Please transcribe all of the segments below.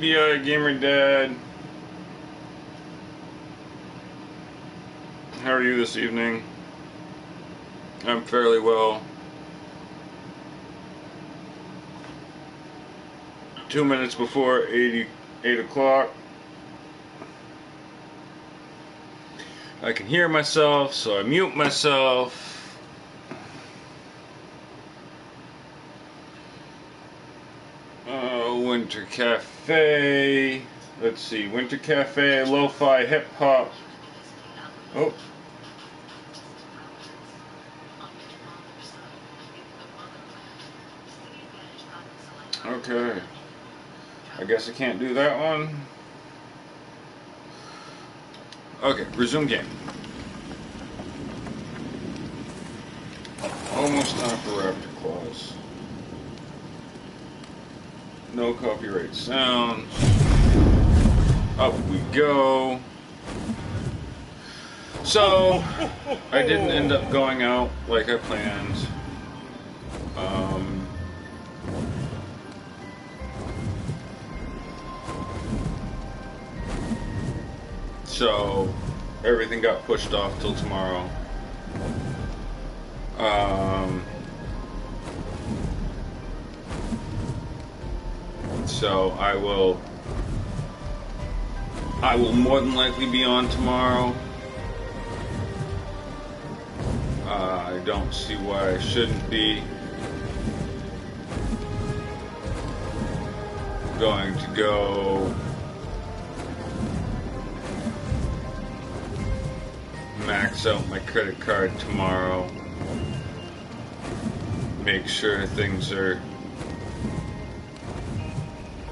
Gamer Dad. How are you this evening? I'm fairly well. 2 minutes before 8 o'clock. I can hear myself, so I mute myself. Winter Cafe. Let's see. Winter Cafe, lo-fi, hip-hop. Oh. Okay. I guess I can't do that one. Okay, resume game. Almost time for Raptor Claws. No copyright sounds. Up we go. So, I didn't end up going out like I planned. So, everything got pushed off till tomorrow. So I will more than likely be on tomorrow. I don't see why I shouldn't be. Going to go max out my credit card tomorrow. Make sure things are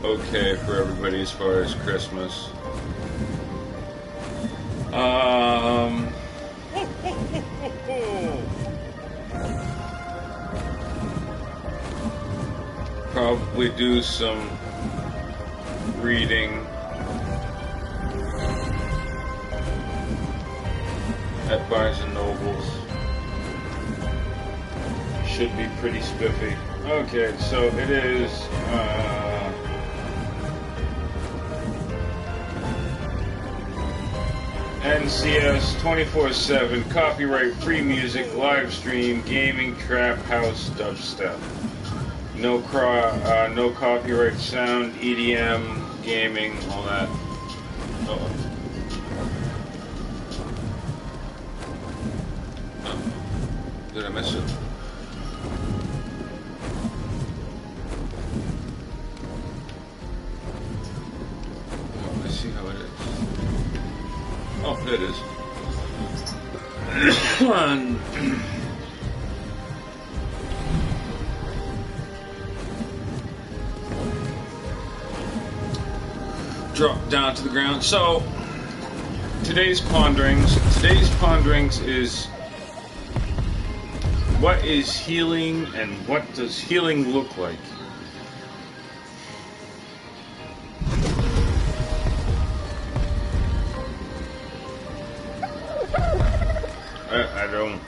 okay for everybody as far as Christmas. Probably do some reading at Barnes and Nobles. Should be pretty spiffy. Okay, so it is NCS 24/7 copyright free music live stream gaming trap house dubstep. No copyright sound, EDM, gaming, all that. Oh. Did I miss it? Oh, I see how it is. Oh, there it is. Drop down to the ground. So, today's ponderings is what is healing and what does healing look like? I don't,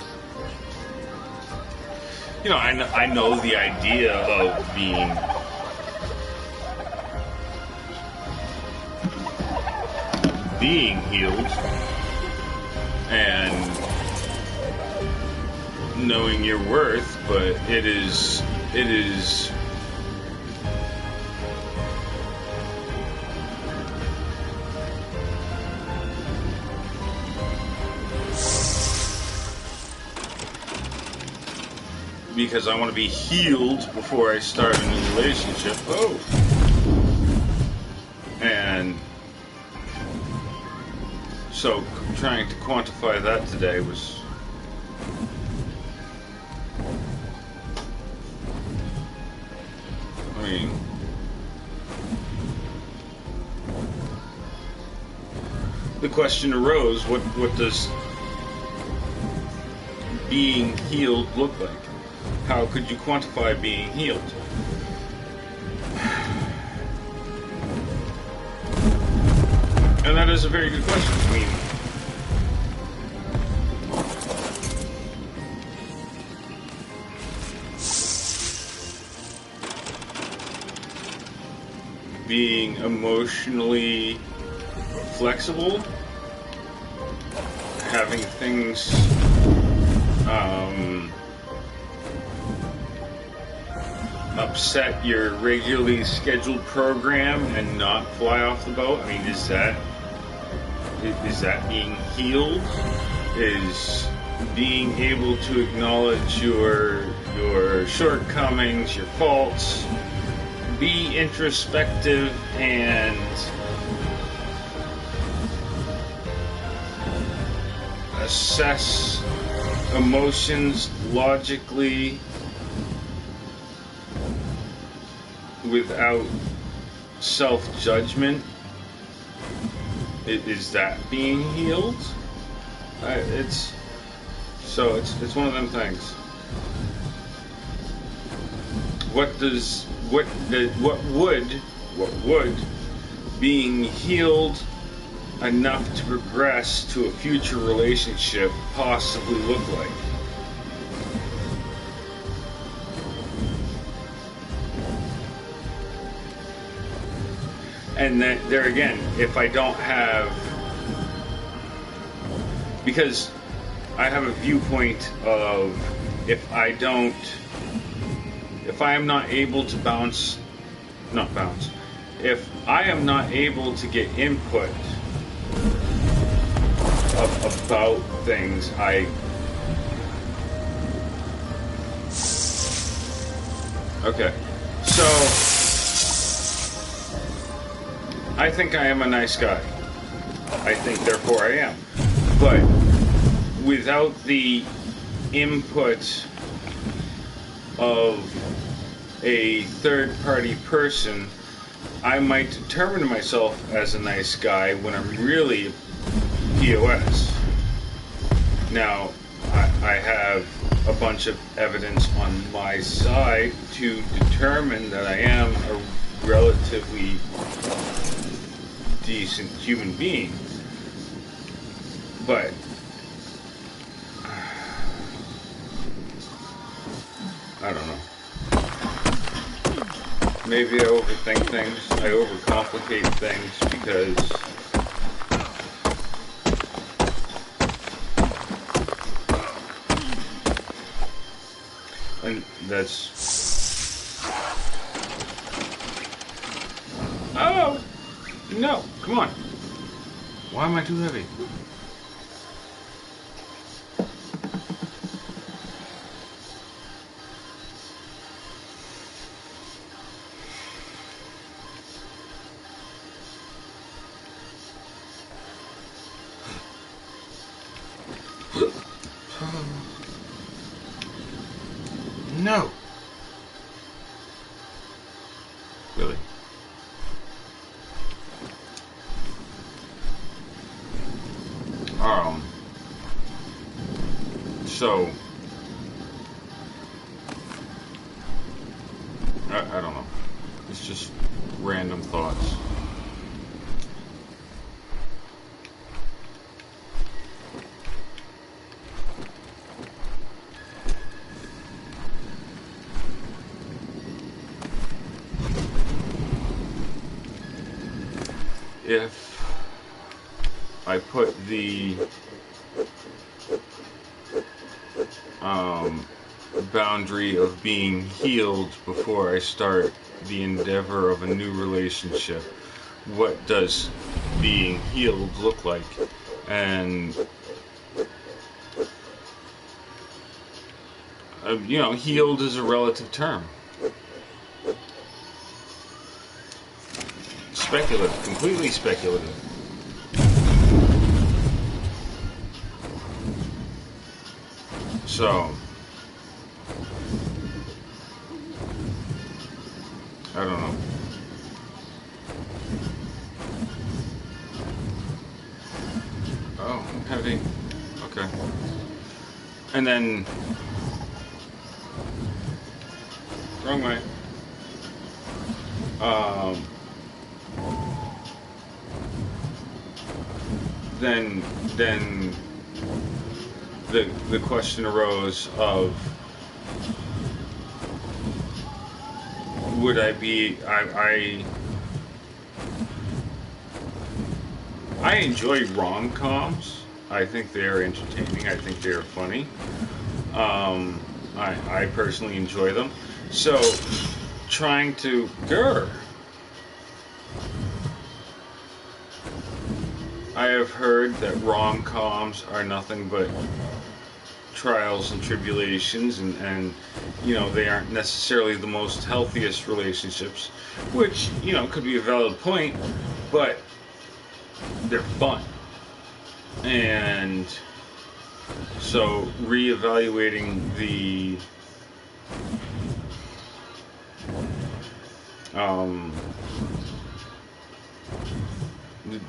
I know the idea of being healed and knowing your worth, but it is because I want to be healed before I start a new relationship. Oh. And so trying to quantify that today was the question arose, what does being healed look like? How could you quantify being healed? And that is a very good question. I mean, being emotionally flexible, having things upset your regularly scheduled program and not fly off the boat? I mean, is that being healed? Is being able to acknowledge your shortcomings, your faults, be introspective and assess emotions logically without self-judgment? Is that being healed? It's one of them things. What would being healed enough to progress to a future relationship possibly look like? And then there again, if I don't have, because I have a viewpoint of if I am not able to if I am not able to get input about things, okay, so I think I am a nice guy. I think therefore I am. But without the input of a third-party person, I might determine myself as a nice guy when I'm really POS. Now, I have a bunch of evidence on my side to determine that I am a relatively decent human being. But I don't know. Maybe I overthink things. I overcomplicate things because and that's oh no, come on. Why am I too heavy? No. Really? So I don't know. It's just random thoughts. If I put the boundary of being healed before I start the endeavor of a new relationship, what does being healed look like? And healed is a relative term. Speculative, completely speculative. So, I don't know. Oh, heavy. Okay. And then, wrong way. Then the question arose of would I I enjoy rom-coms. I think they are entertaining. I think they are funny. I personally enjoy them. So, trying to... Grr. I have heard that rom-coms are nothing but trials and tribulations, and you know, they aren't necessarily the most healthiest relationships, which, you know, could be a valid point, but they're fun. And so reevaluating the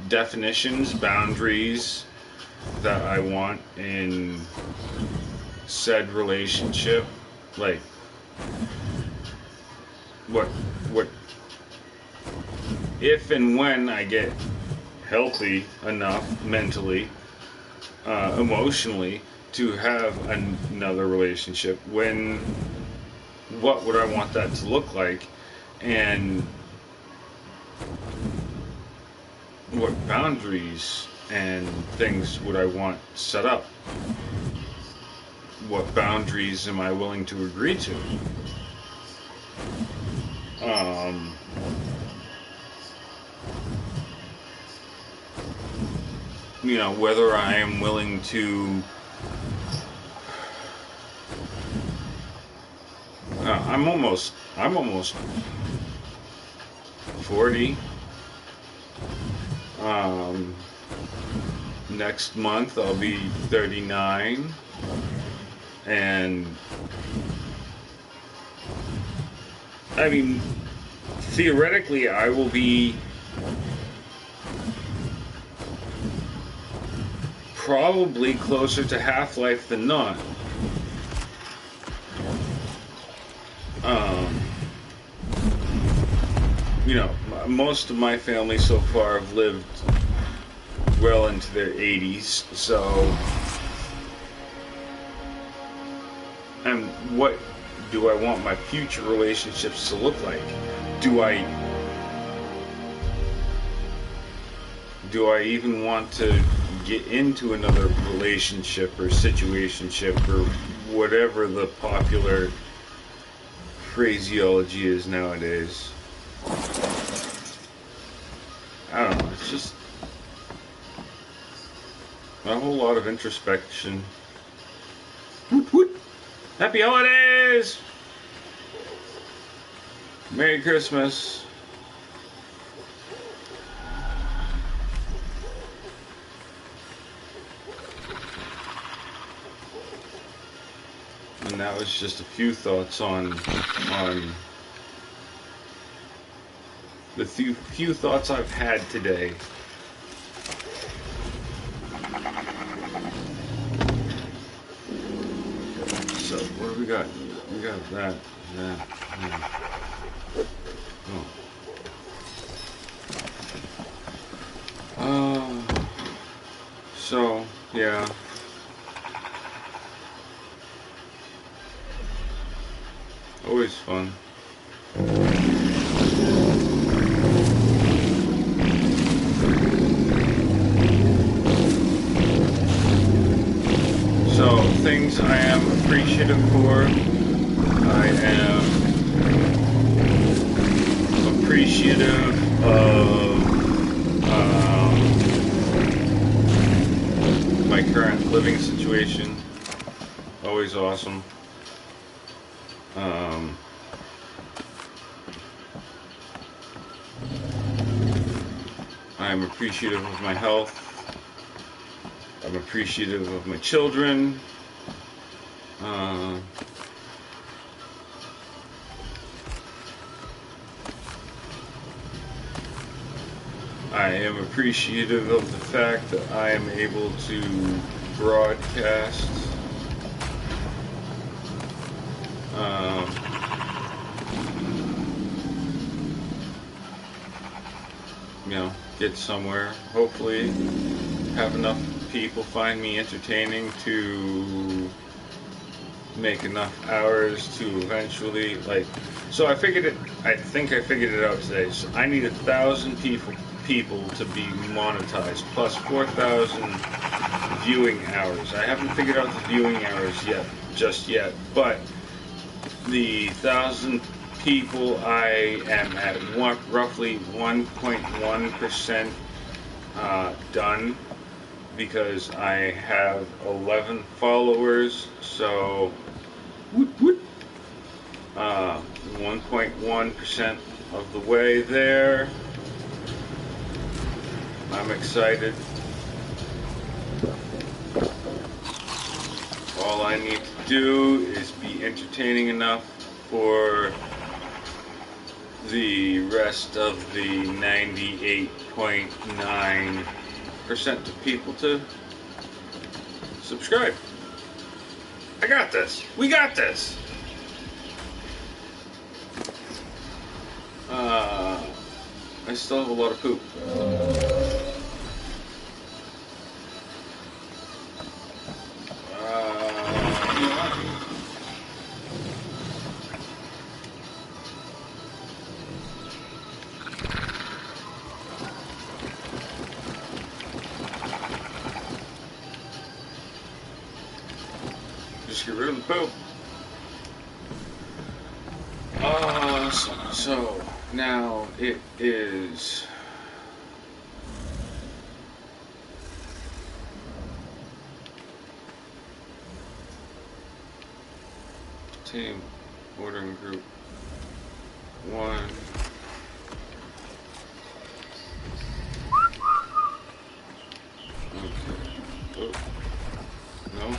definitions, boundaries that I want in said relationship, like what if and when I get healthy enough mentally, emotionally, to have another relationship, what would I want that to look like, and what boundaries and things would I want set up? What boundaries am I willing to agree to? You know, whether I am willing to... I'm almost 40. Next month I'll be 39, and I mean, theoretically I will be probably closer to half-life than not. You know, most of my family so far have lived well into their 80s, so... And what do I want my future relationships to look like? Do I even want to get into another relationship or situationship or whatever the popular phraseology is nowadays? I don't know, it's just a whole lot of introspection. Woot woot! Happy holidays! Merry Christmas! And that was just a few thoughts on the few thoughts I've had today. So what do we got? We got that. Oh. So yeah. Always fun. So, things I am appreciative for. I am appreciative of my current living situation. Always awesome. I'm appreciative of my health. I'm appreciative of my children. I am appreciative of the fact that I am able to broadcast. You know, get somewhere. Hopefully, have enough people find me entertaining to make enough hours to eventually, like, so I think I figured it out today. So I need 1,000 people people to be monetized, plus 4,000 viewing hours. I haven't figured out the viewing hours just yet, but the 1,000 people, I am at roughly 1.1% done, because I have 11 followers, so 1.1% of the way there. I'm excited. All I need to do is be entertaining enough for the rest of the 98.9% of people to subscribe. I got this. We got this. I still have a lot of poop. Just get rid of the poop. So now it is team ordering group 1. Okay. Oh. No.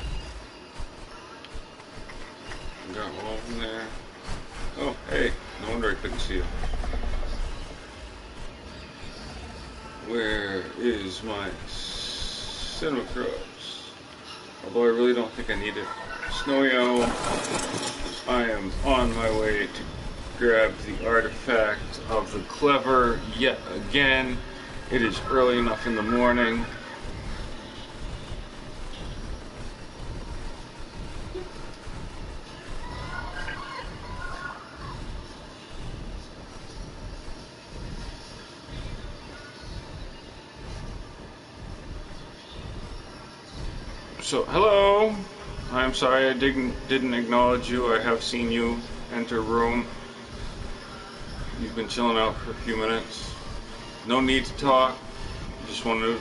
Got all in there. Oh, hey. No wonder I couldn't see it. Where is my cinema crops? Although I really don't think I need it. Snowy Owl. I am on my way to grab the artifact of the clever yet again. It is early enough in the morning. So, hello. I'm sorry I didn't acknowledge you. I have seen you enter room. You've been chilling out for a few minutes. No need to talk. Just wanted to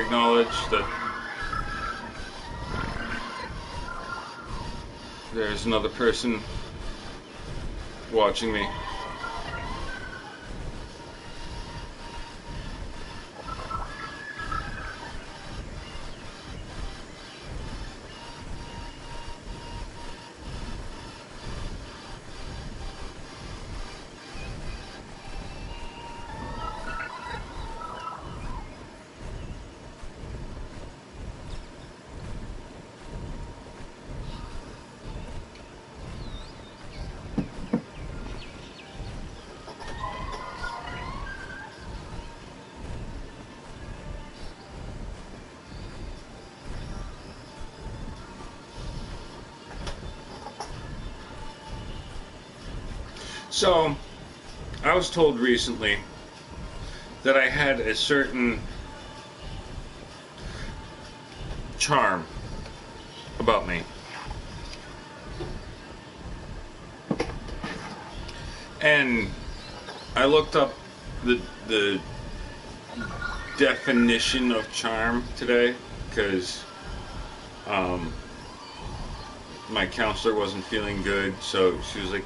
acknowledge that there's another person watching me. So, I was told recently that I had a certain charm about me. And I looked up the definition of charm today, because my counselor wasn't feeling good, so she was like,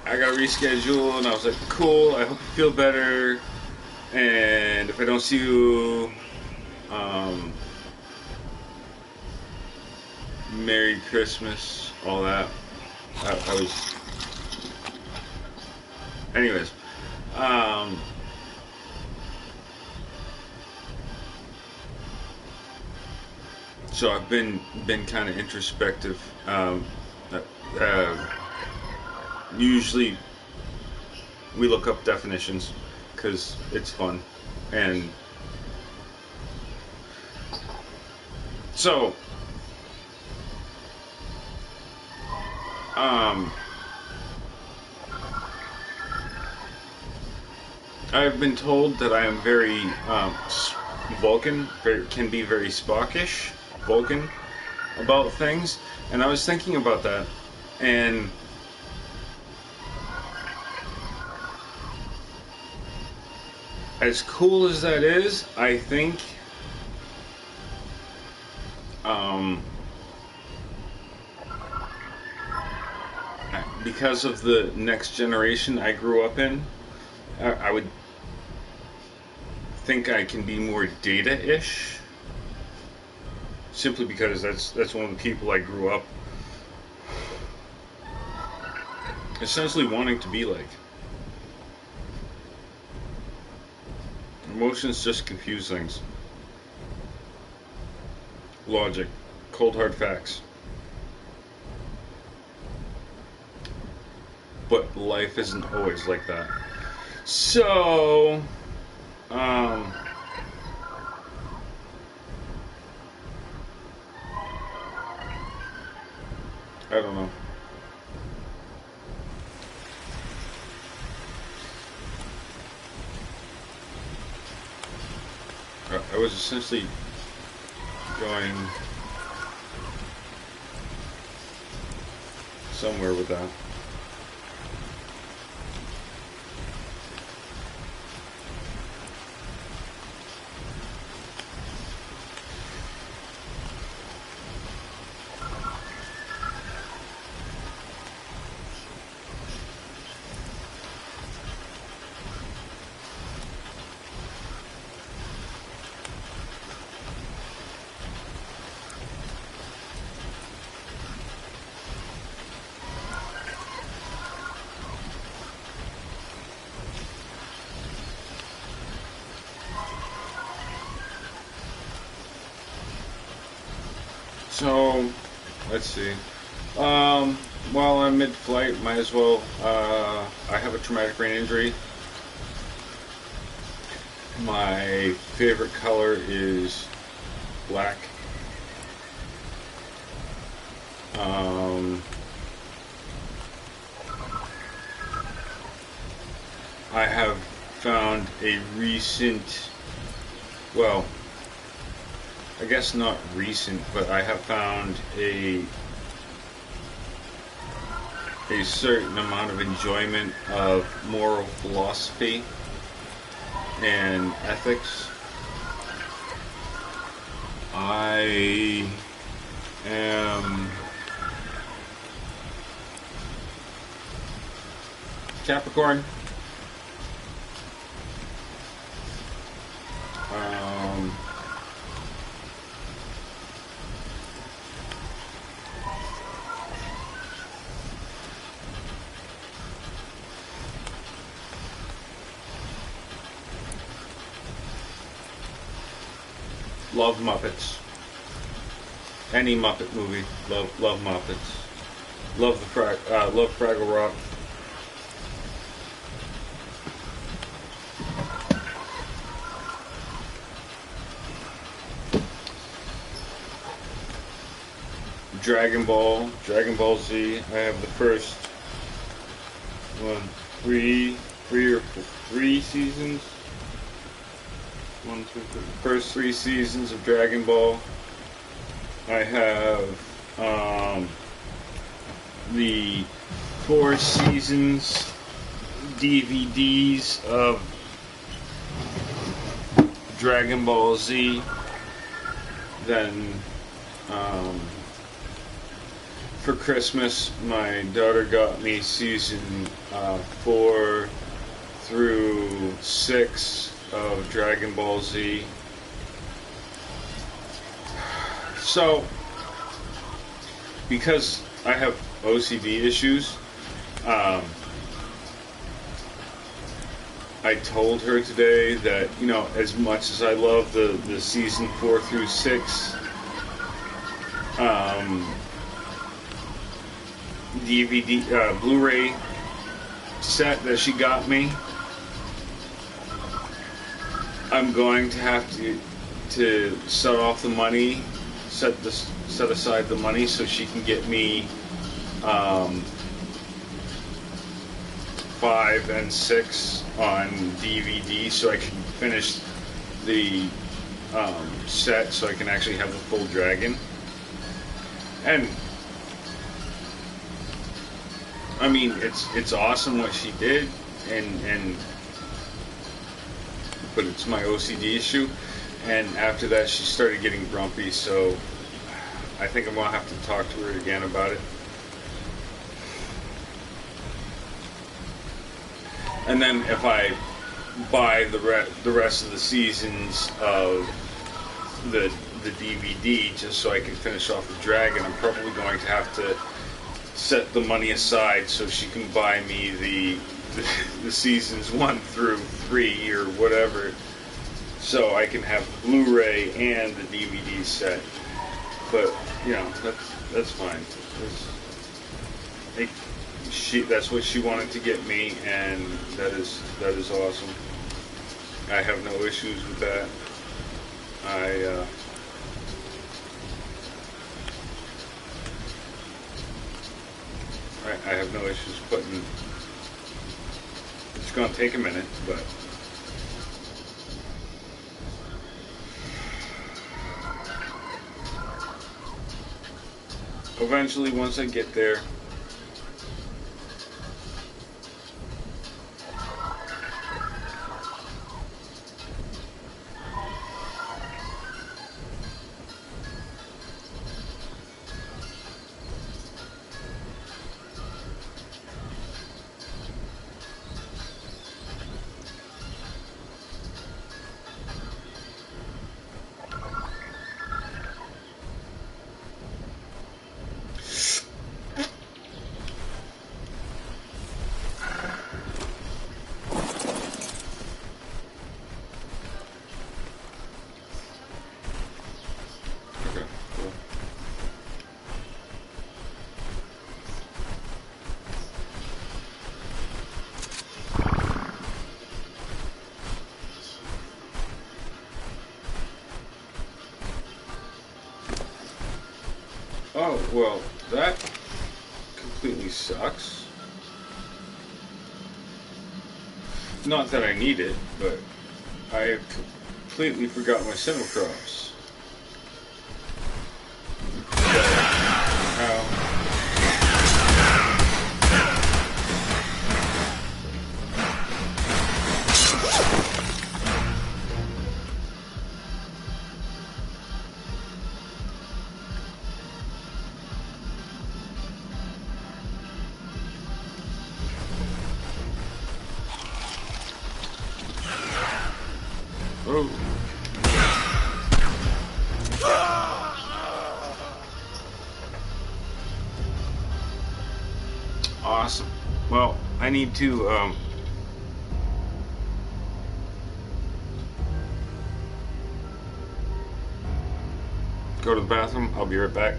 I got rescheduled, and I was like, cool, I hope you feel better, and if I don't see you, Merry Christmas, all that. I was, anyways, so I've been kind of introspective. Usually we look up definitions because it's fun, and so I've been told that I am very Vulcan, can be very Spockish, Vulcan about things, and I was thinking about that, and as cool as that is, I think um, because of the next generation I grew up in, I would think I can be more data-ish, simply because that's one of the people I grew up essentially wanting to be like. Emotions just confuse things. Logic, cold hard facts. But life isn't always like that. So, I don't know. I was essentially going somewhere with that. So, let's see. While I'm mid-flight, might as well. I have a traumatic brain injury. My favorite color is black. I have found a recent, well, I guess not recent, but I have found a certain amount of enjoyment of moral philosophy and ethics. I am Capricorn. Love Muppets. Any Muppet movie. Love Muppets. Love love Fraggle Rock. Dragon Ball Z. I have the first three seasons. First 3 seasons of Dragon Ball. I have the 4 seasons DVDs of Dragon Ball Z. Then for Christmas, my daughter got me season 4 through 6 of Dragon Ball Z. So, because I have OCD issues, I told her today that, you know, as much as I love the season 4 through 6 DVD, Blu-ray set that she got me, I'm going to have to set off the money, set aside the money so she can get me 5 and 6 on DVD so I can finish the set so I can actually have the full dragon. And I mean, it's awesome what she did, but it's my OCD issue. And after that, she started getting grumpy, so I think I'm gonna have to talk to her again about it. And then if I buy the rest of the seasons of the DVD just so I can finish off the dragon, I'm probably going to have to set the money aside so she can buy me the seasons 1 through 3 or whatever, so I can have Blu-ray and the DVD set. But you know, that's fine. That's what she wanted to get me, and that is awesome. I have no issues with that. I have no issues putting. It's going to take a minute, but eventually, once I get there. Oh, well, that completely sucks. Not that I need it, but I completely forgot my Cinecrops. Oh. Awesome. Well, I need to go to the bathroom. I'll be right back.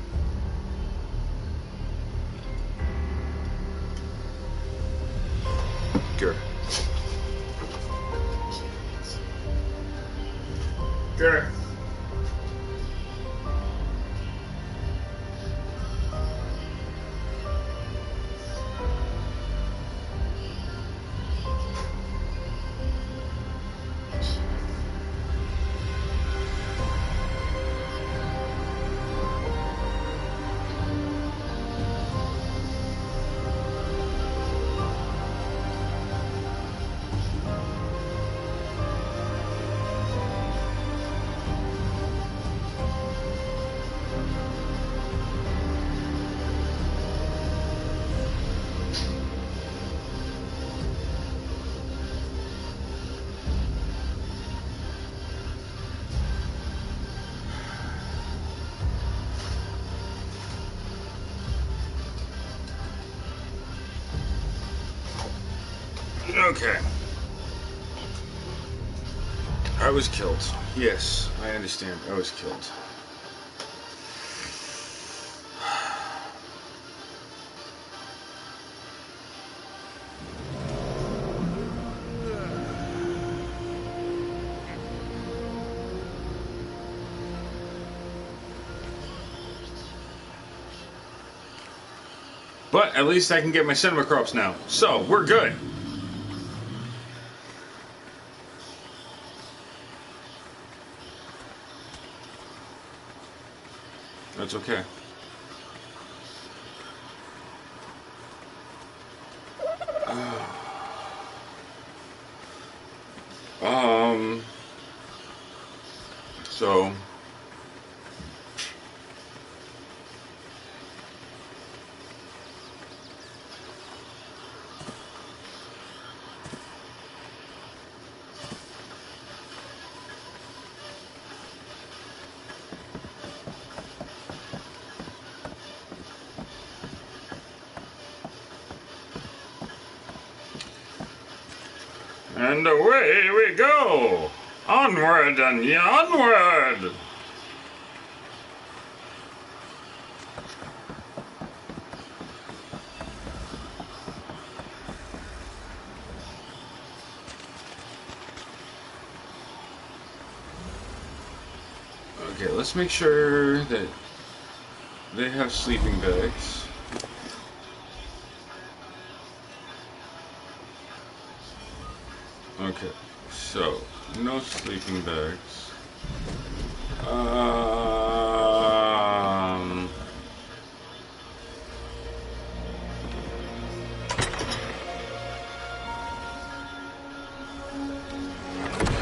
Sure. Sure. Okay. I was killed. Yes, I understand. I was killed. But at least I can get my Cinecrops now. So, we're good. That's okay. So and away we go! Onward and onward! Okay, let's make sure that they have sleeping bags. Okay, so no sleeping bags.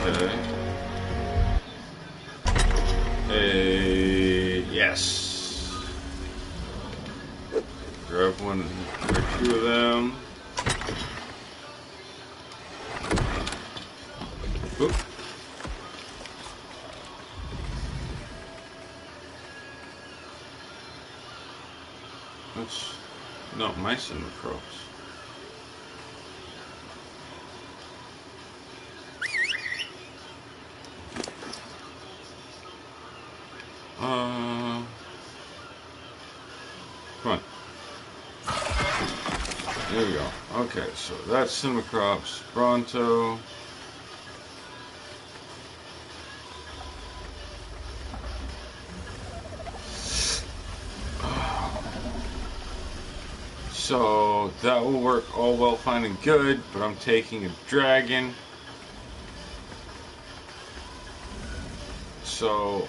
Okay. Yes. Grab one or two of them. Oop. That's not my cinnamon crops. Come on. There we go. Okay, so that's cinnamon crops. Bronto. So that will work all well, fine and good, but I'm taking a dragon. So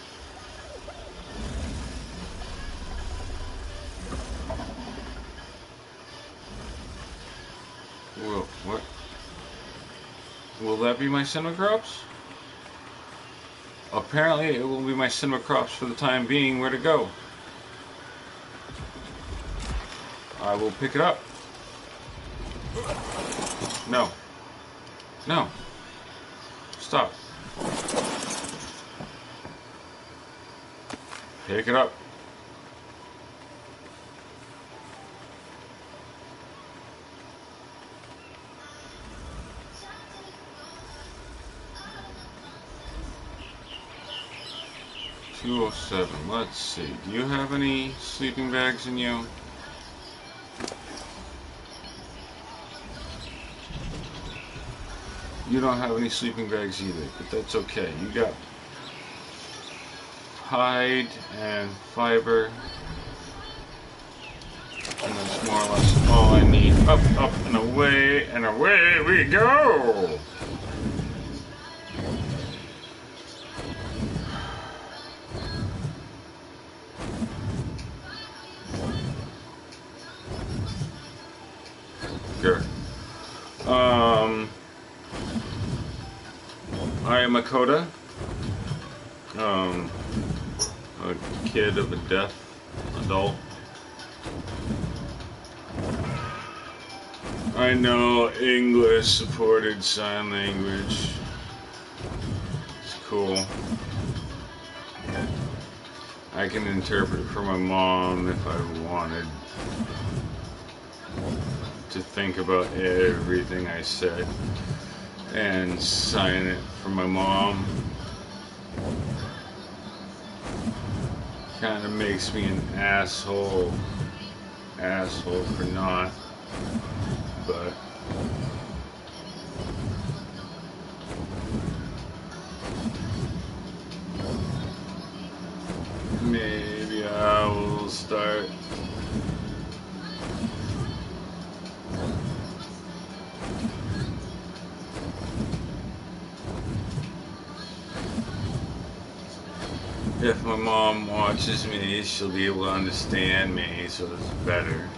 what? Will that be my cinnamon crops? Apparently it will be my cinnamon crops for the time being. Where to go? I will pick it up. No. No. Stop. Pick it up. $207. Let's see. Do you have any sleeping bags in you? You don't have any sleeping bags either, but that's okay. You got hide and fiber, and that's more or less all I need. Up, up, and away we go! Good. I am a coda. A kid of a deaf adult. I know English supported sign language. It's cool. I can interpret for my mom if I wanted to think about everything I said and sign it for my mom. Kind of makes me an asshole for not, but maybe I will start If my mom watches me, she'll be able to understand me, so it's better.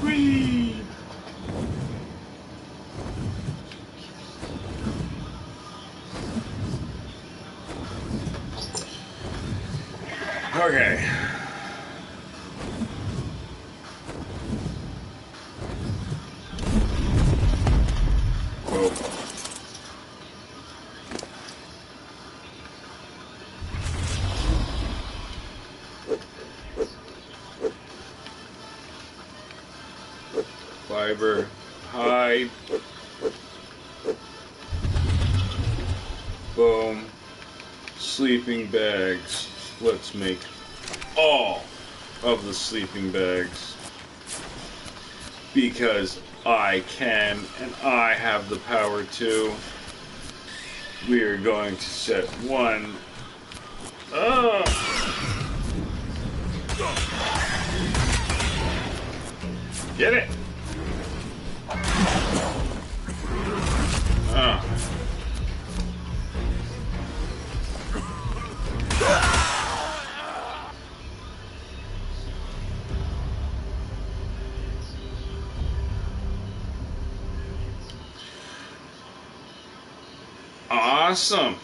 Whee! Okay. Whoa. Fiber, hide, boom, sleeping bags. Let's make all of the sleeping bags because I can and I have the power to. We are going to set one. Get it! Awesome.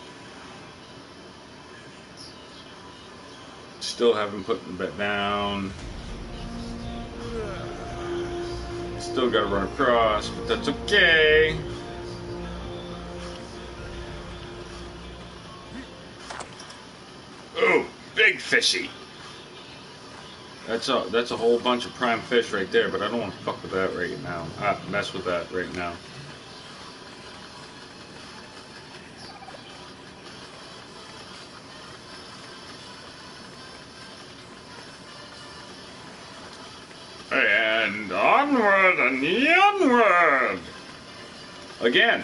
Still haven't put the bet down. Still gotta run across, but that's okay. Ooh, big fishy. That's a whole bunch of prime fish right there, but I don't want to fuck with that right now. Mess with that right now. And onward and onward! Again.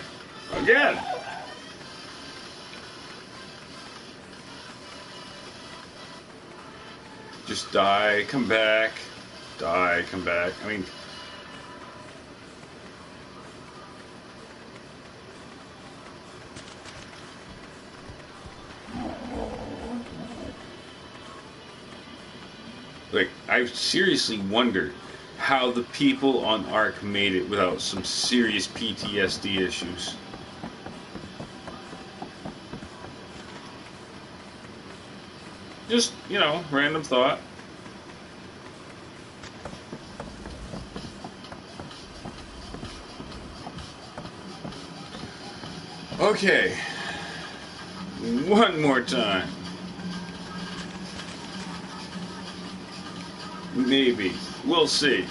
Just die, come back. Die, come back. I mean... Like, I seriously wondered how the people on Ark made it without some serious PTSD issues. Just, you know, random thought. Okay. One more time. Maybe. We'll see.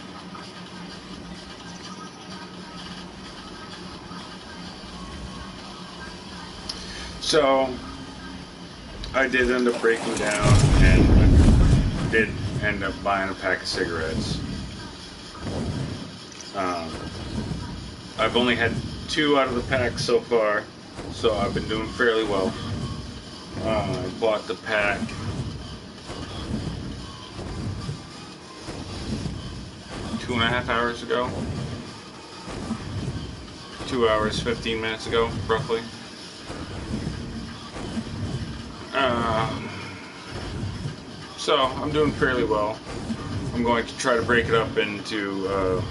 So, I did end up breaking down and did end up buying a pack of cigarettes. I've only had 2 out of the pack so far, so I've been doing fairly well. I bought the pack 2.5 hours ago. 2 hours, 15 minutes ago, roughly. So, I'm doing fairly well. I'm going to try to break it up into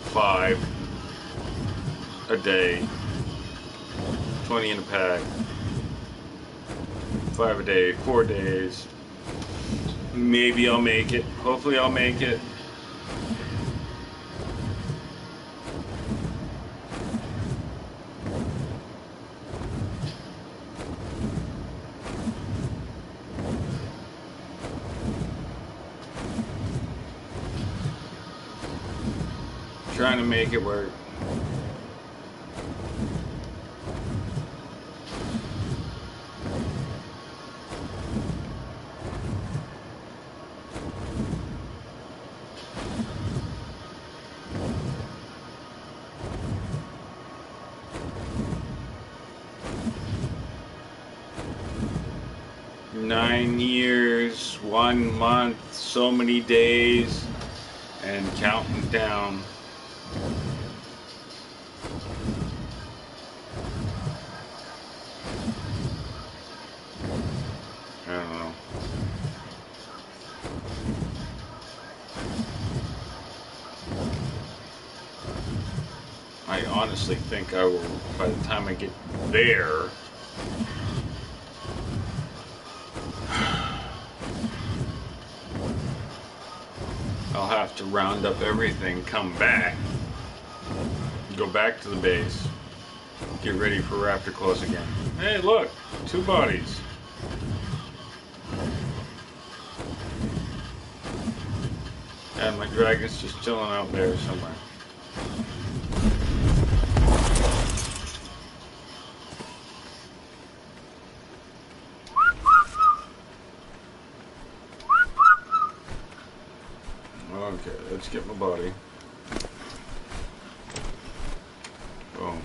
5 a day, 20 in a pack, 5 a day, 4 days. Maybe I'll make it. Hopefully I'll make it. trying to make it work. Nine years, 1 month, so many days, and counting down. I don't know. I honestly think I will, by the time I get there, I'll have to round up everything, come back, go back to the base, get ready for Raptor Close again. Hey, look, 2 bodies. And my dragon's just chilling out there somewhere. Okay, let's get my body. Boom.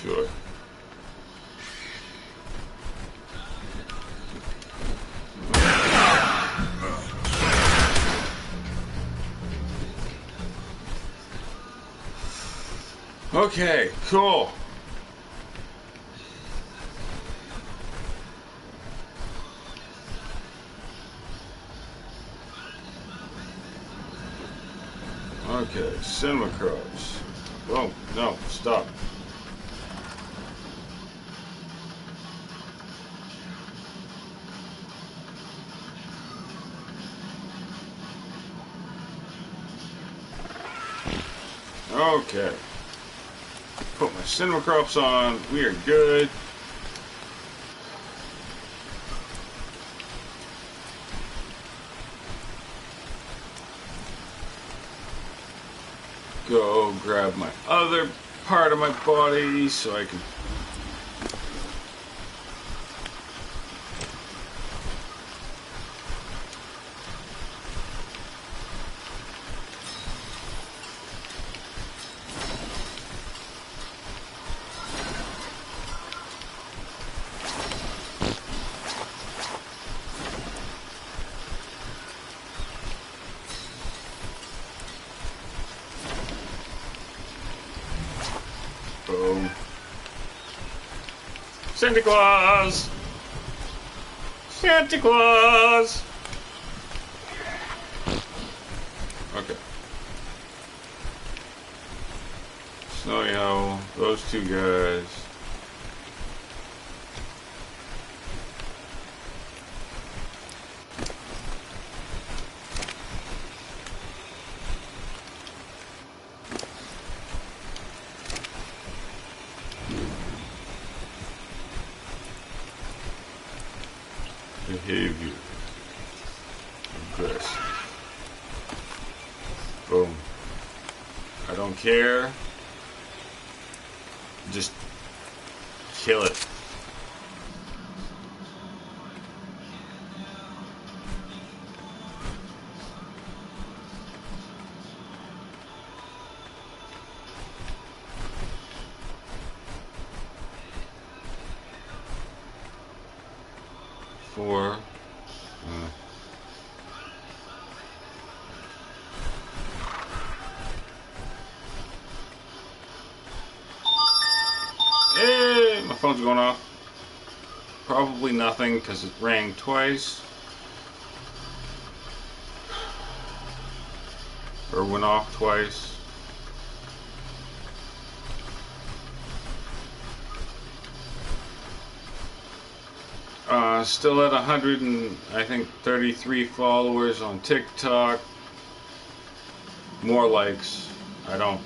Sure. Okay, cool. Okay, cinema crows. Oh, no, stop. Okay. Put my cinema crops on. We are good. Go grab my other part of my body so I can boom. Santa Claus! Santa Claus! Okay. Snowy Owl, those 2 guys. Behavior. Aggressive. Boom. I don't care. Just kill it. Four. Hey, my phone's going off. Probably nothing because it rang twice. Or went off twice. Still at 100 and I think 33 followers on TikTok. More likes. I don't.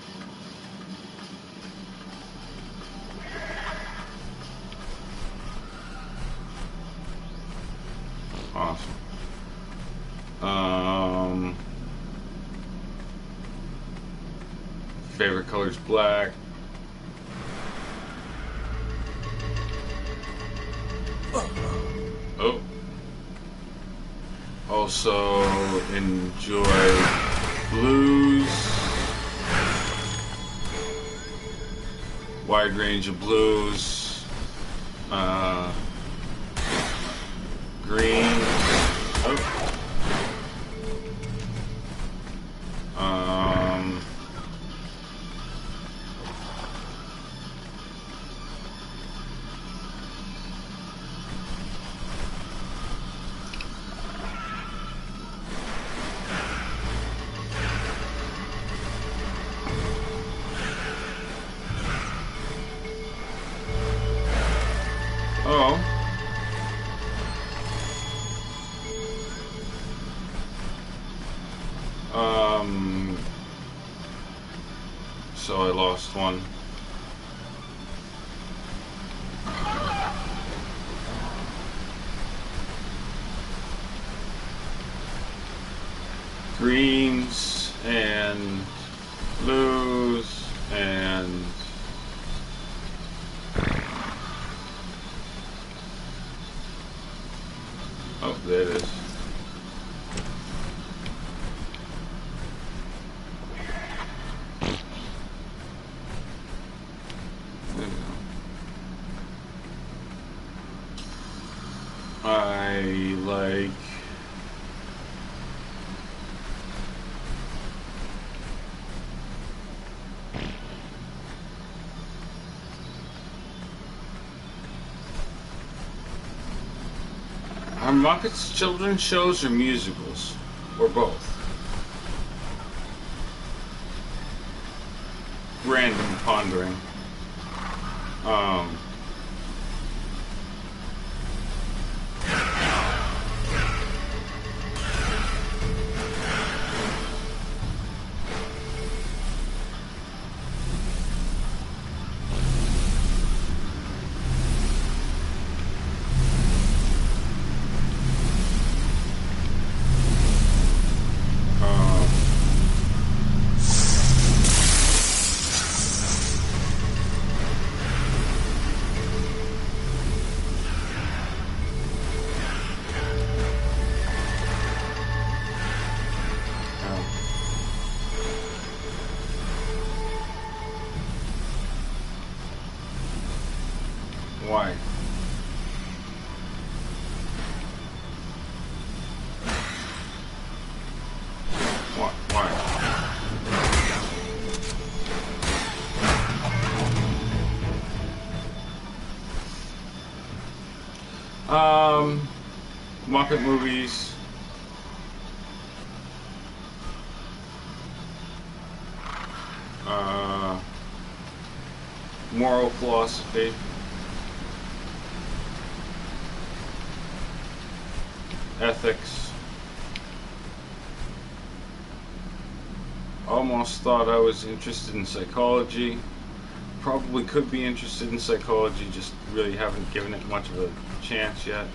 favorite color is black. Oh. Also enjoy blues. Wide range of blues. Green. Oh. Oh. So I lost one. Greens and blues and oh, there it is. There we go. I like Are Muppets children's shows or musicals? Or both? Random pondering. Why? Why? Muppet movies. Moral philosophy. Ethics. Almost thought I was interested in psychology. Probably could be interested in psychology, just really haven't given it much of a chance yet.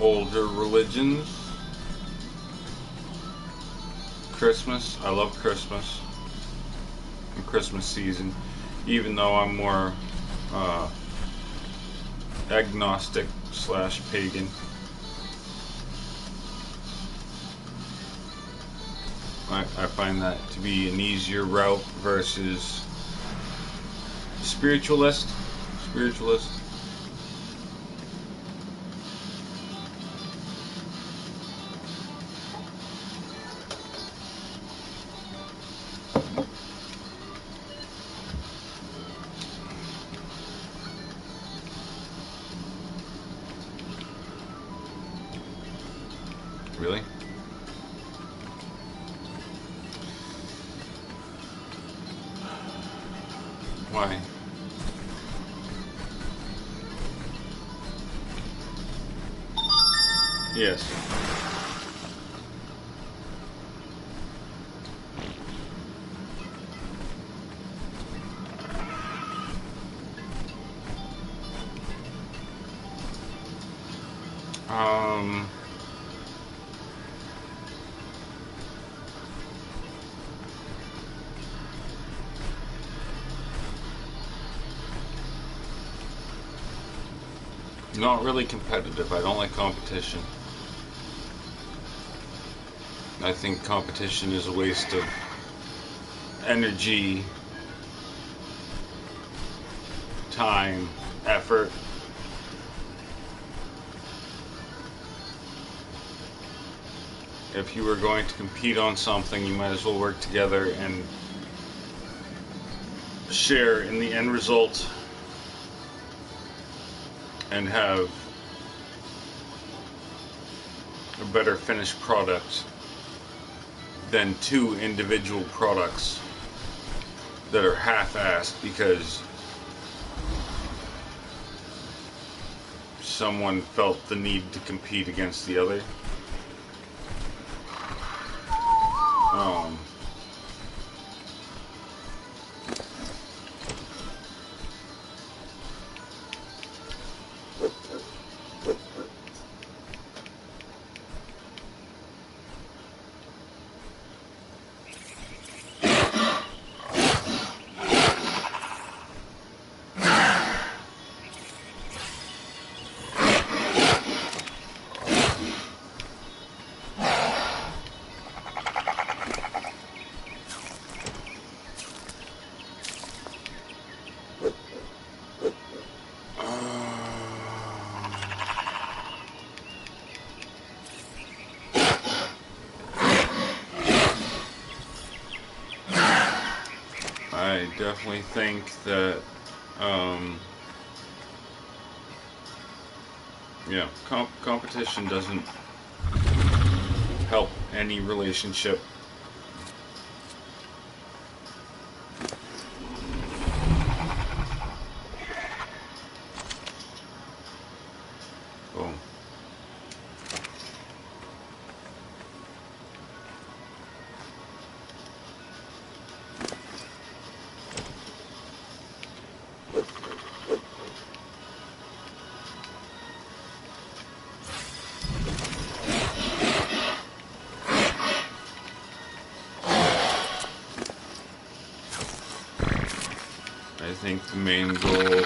Older religions. Christmas. I love Christmas and Christmas season, even though I'm more agnostic / pagan. I find that to be an easier route versus spiritualist. Really? Why? Yes. Um, Not really competitive. I don't like competition. I think competition is a waste of energy, time, effort. If you were going to compete on something, you might as well work together and share in the end result and have a better finished product than two individual products that are half-assed because someone felt the need to compete against the other. I definitely think that, yeah, competition doesn't help any relationship. Boom. I think the main goal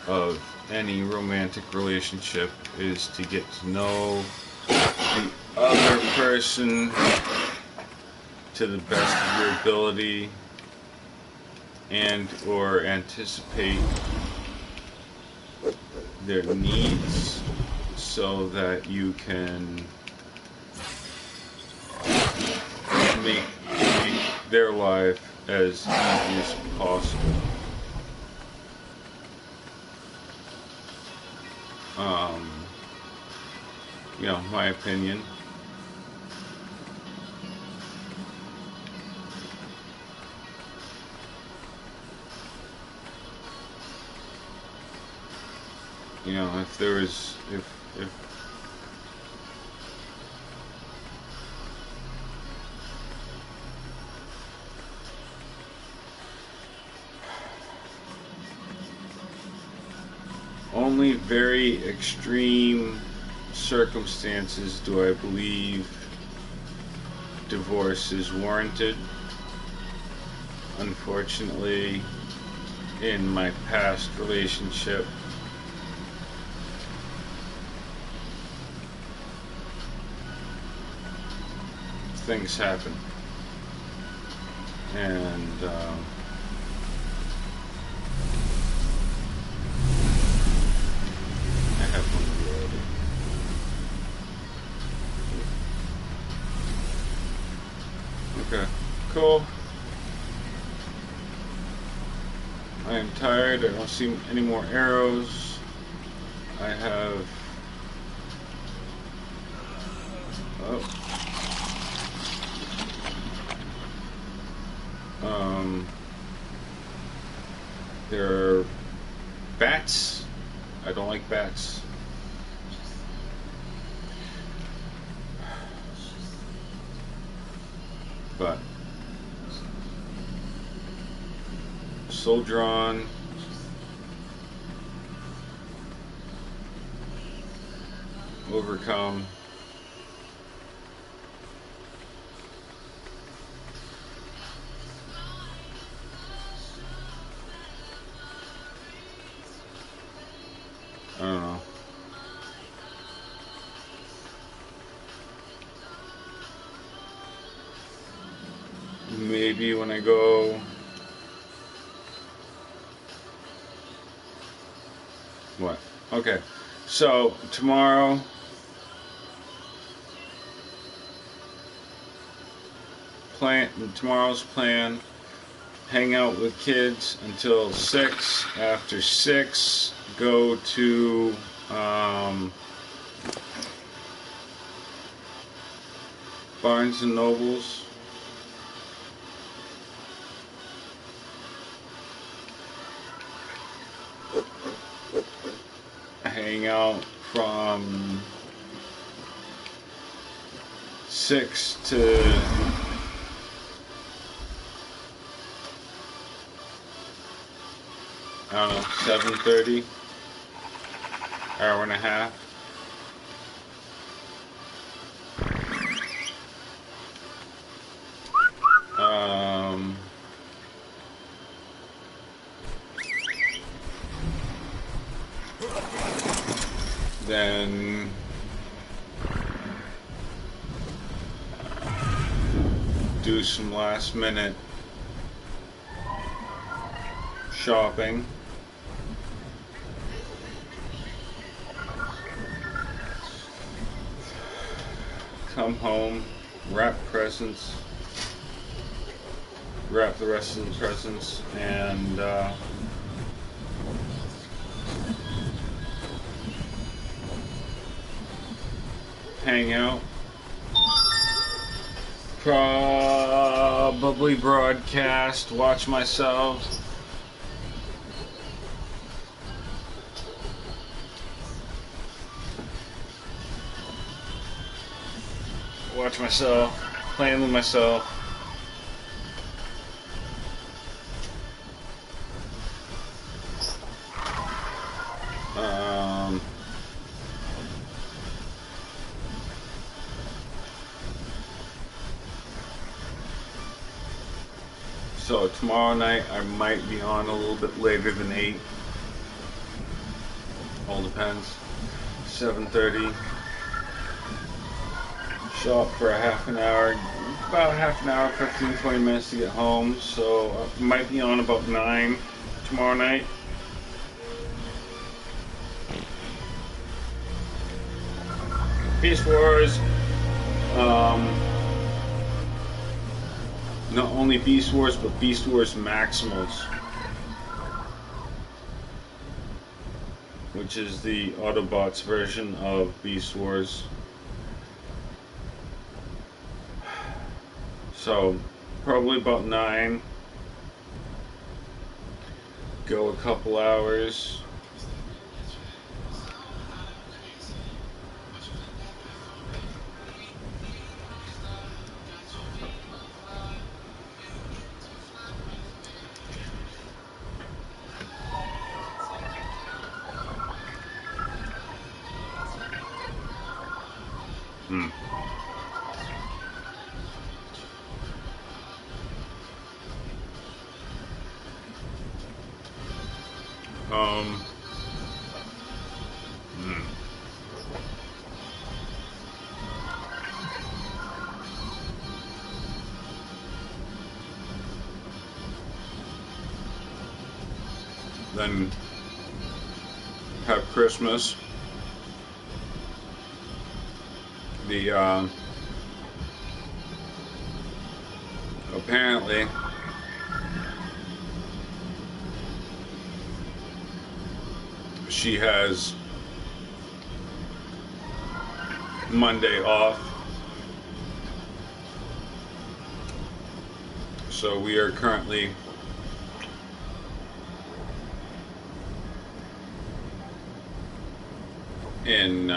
of any romantic relationship is to get to know the other person to the best of your ability and or anticipate their needs so that you can make their life as easy as possible. You know, my opinion. You know, if there was, if only very extreme circumstances do I believe divorce is warranted. Unfortunately, in my past relationship, things happen, and I have one already. Okay, cool. I am tired. I don't see any more arrows. I have. Oh. There are bats. I don't like bats. But soldier on. overcome. I don't know. Maybe when I go... What? Okay. So, tomorrow... Tomorrow's plan, hang out with kids until 6. After 6, go to Barnes and Nobles. Hang out from 6 to I don't know, 7:30, hour and a half. Then do some last minute shopping. Come home, wrap presents, wrap the rest of the presents, and hang out. Probably broadcast, watch myself. Watch myself, playing with myself. So tomorrow night I might be on a little bit later than 8. All depends. 7:30. Shop for a half an hour, about half an hour, 15-20 minutes to get home, so I might be on about 9 tomorrow night. Beast Wars, not only Beast Wars, but Beast Wars Maximals, which is the Autobots version of Beast Wars. So, probably about 9. Go a couple hours. Then have Christmas. Apparently she has Monday off, so we are currently in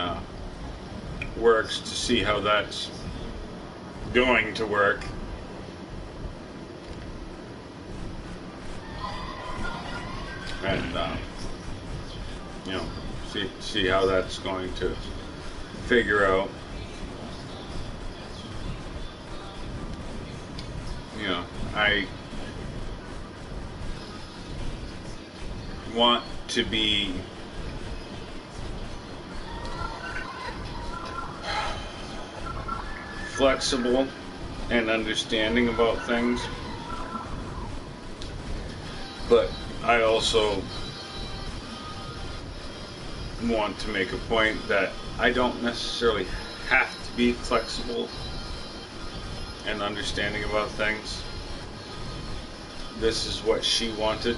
works to see how that's going to work. And you know, see how that's going to figure out, you know, I want to be flexible and understanding about things, but I also want to make a point that I don't necessarily have to be flexible and understanding about things. This is what she wanted.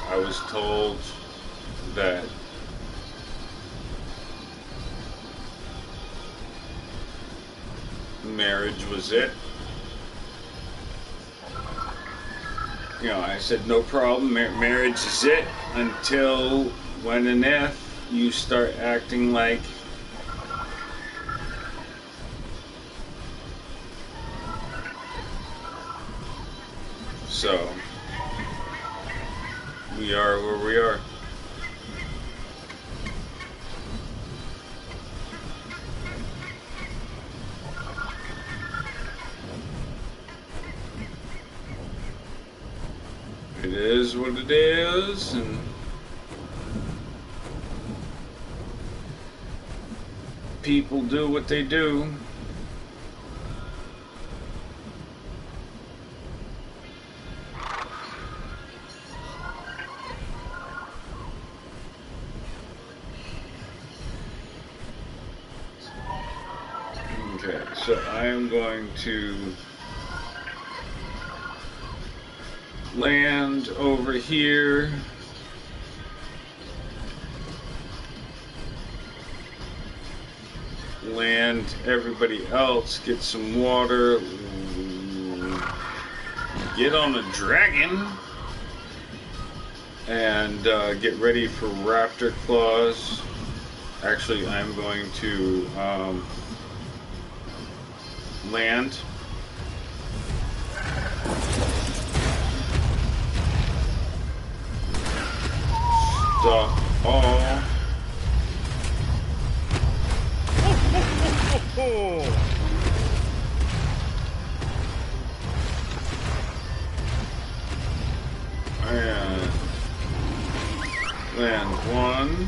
I was told that marriage was it. You know, I said no problem, marriage is it, until when and if you start acting like so. We are where we are. It is what it is, and people do what they do. Okay, so I am going to land over here. Land everybody else, get some water, get on a dragon, and get ready for raptor claws. Actually, I'm going to land. Stop all. And land one.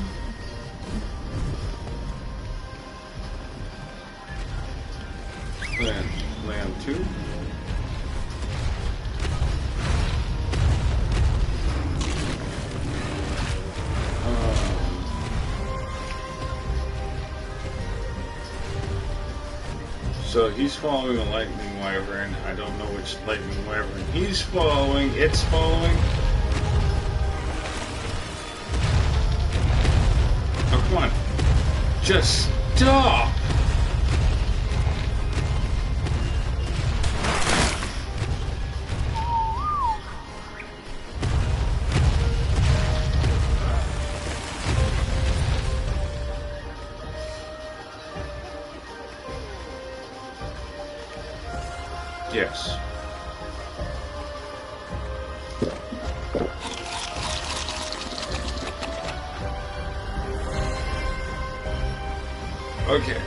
Land two. So he's following a lightning wyvern. I don't know which lightning wyvern he's following. It's following. Oh, come on. Just stop. Yes. Okay.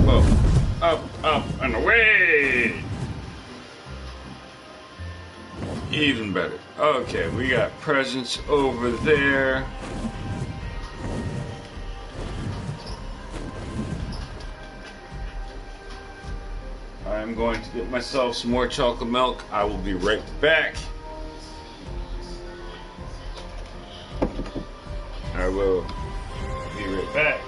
Whoa. Up, and away! Even better. Okay, we got presents over there. I'm going to get myself some more chocolate milk. I will be right back. I will be right back.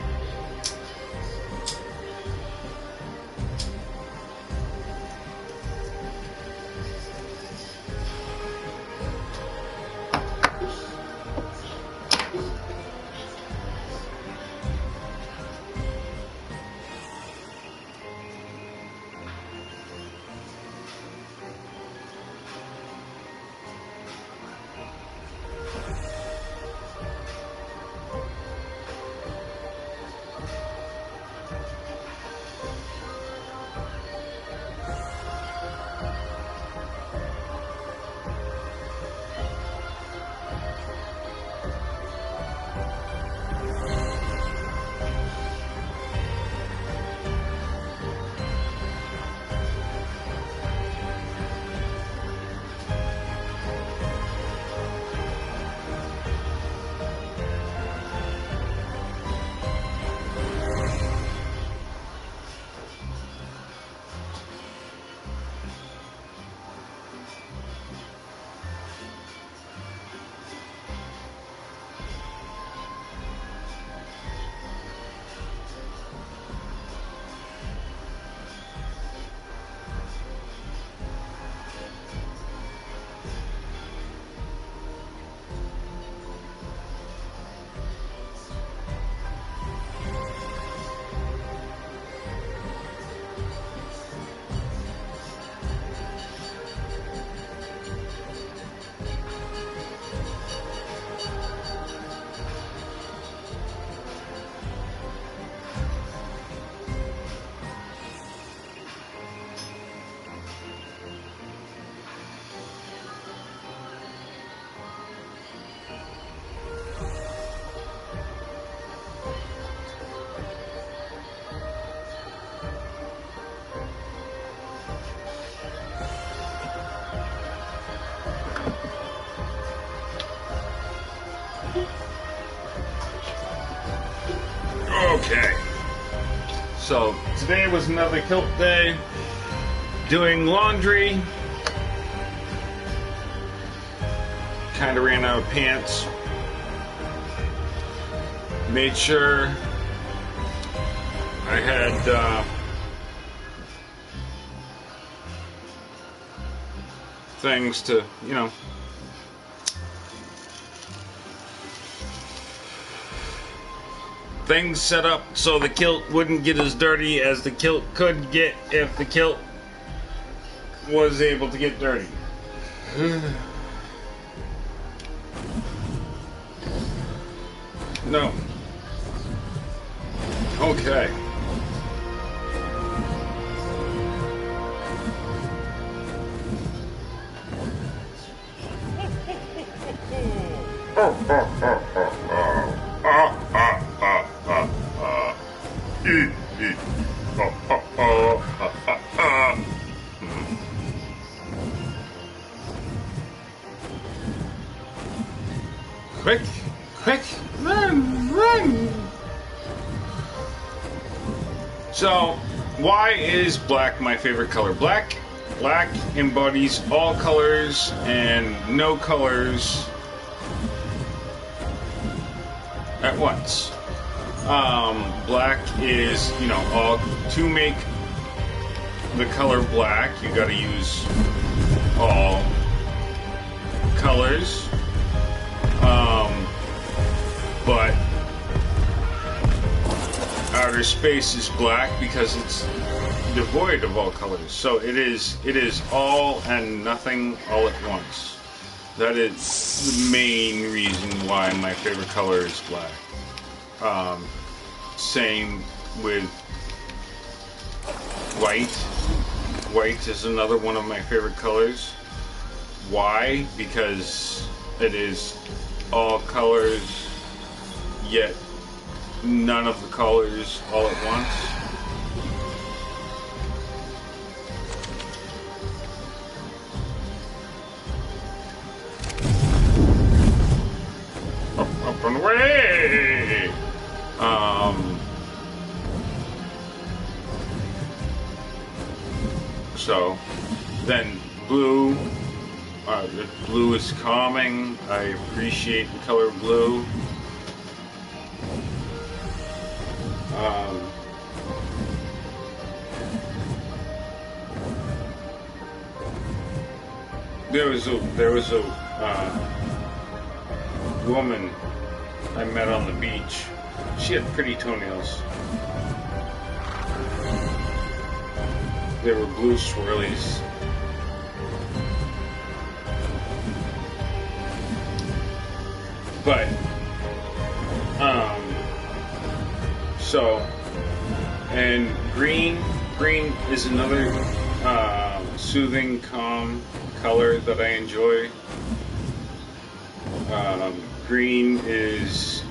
So today was another kilt day. Doing laundry. Kind of ran out of pants. Made sure I had things to, you know, things set up so the kilt wouldn't get as dirty as the kilt could get if the kilt was able to get dirty. No. Okay. Quick, quick, run, run! So, why is black my favorite color? Black embodies all colors and no colors at once. Black is, you know, all to make the color black, you gotta use all colors. But outer space is black because it's devoid of all colors. So it is all and nothing all at once. That is the main reason why my favorite color is black. Same with white. White is another one of my favorite colors. Why? Because it is all colors, yet none of the colors all at once. Up and away! So, then blue. The blue is calming. I appreciate the color blue. There was a woman I met on the beach. She had pretty toenails. They were blue swirlies. But, so, and green is another, soothing, calm color that I enjoy. Green is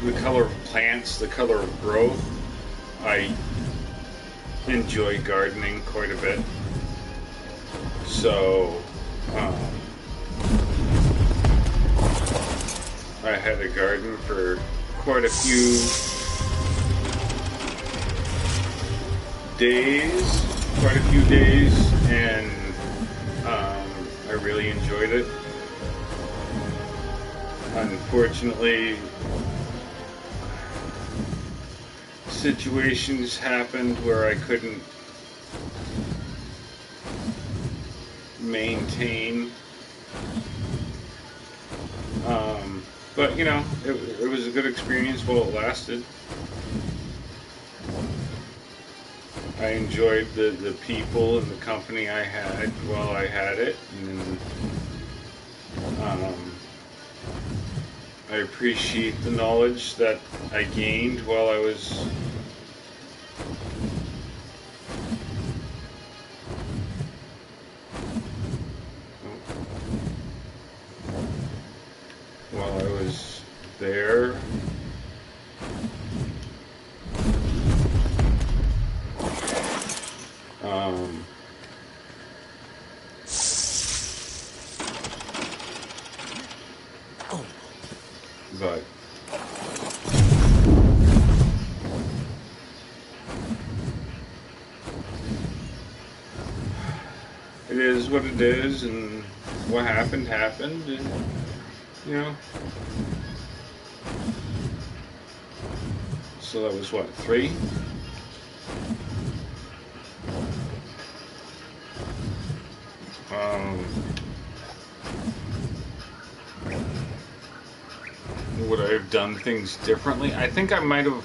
the color of plants, the color of growth. I enjoy gardening quite a bit. So, I had a garden for quite a few days, and I really enjoyed it. Unfortunately, situations happened where I couldn't maintain, but you know, it was a good experience while it lasted. I enjoyed the people and the company I had while I had it, and I appreciate the knowledge that I gained while I was there. But it is what it is, and what happened, happened, and, you know. So that was what, 3? Would I have done things differently? I think I might have.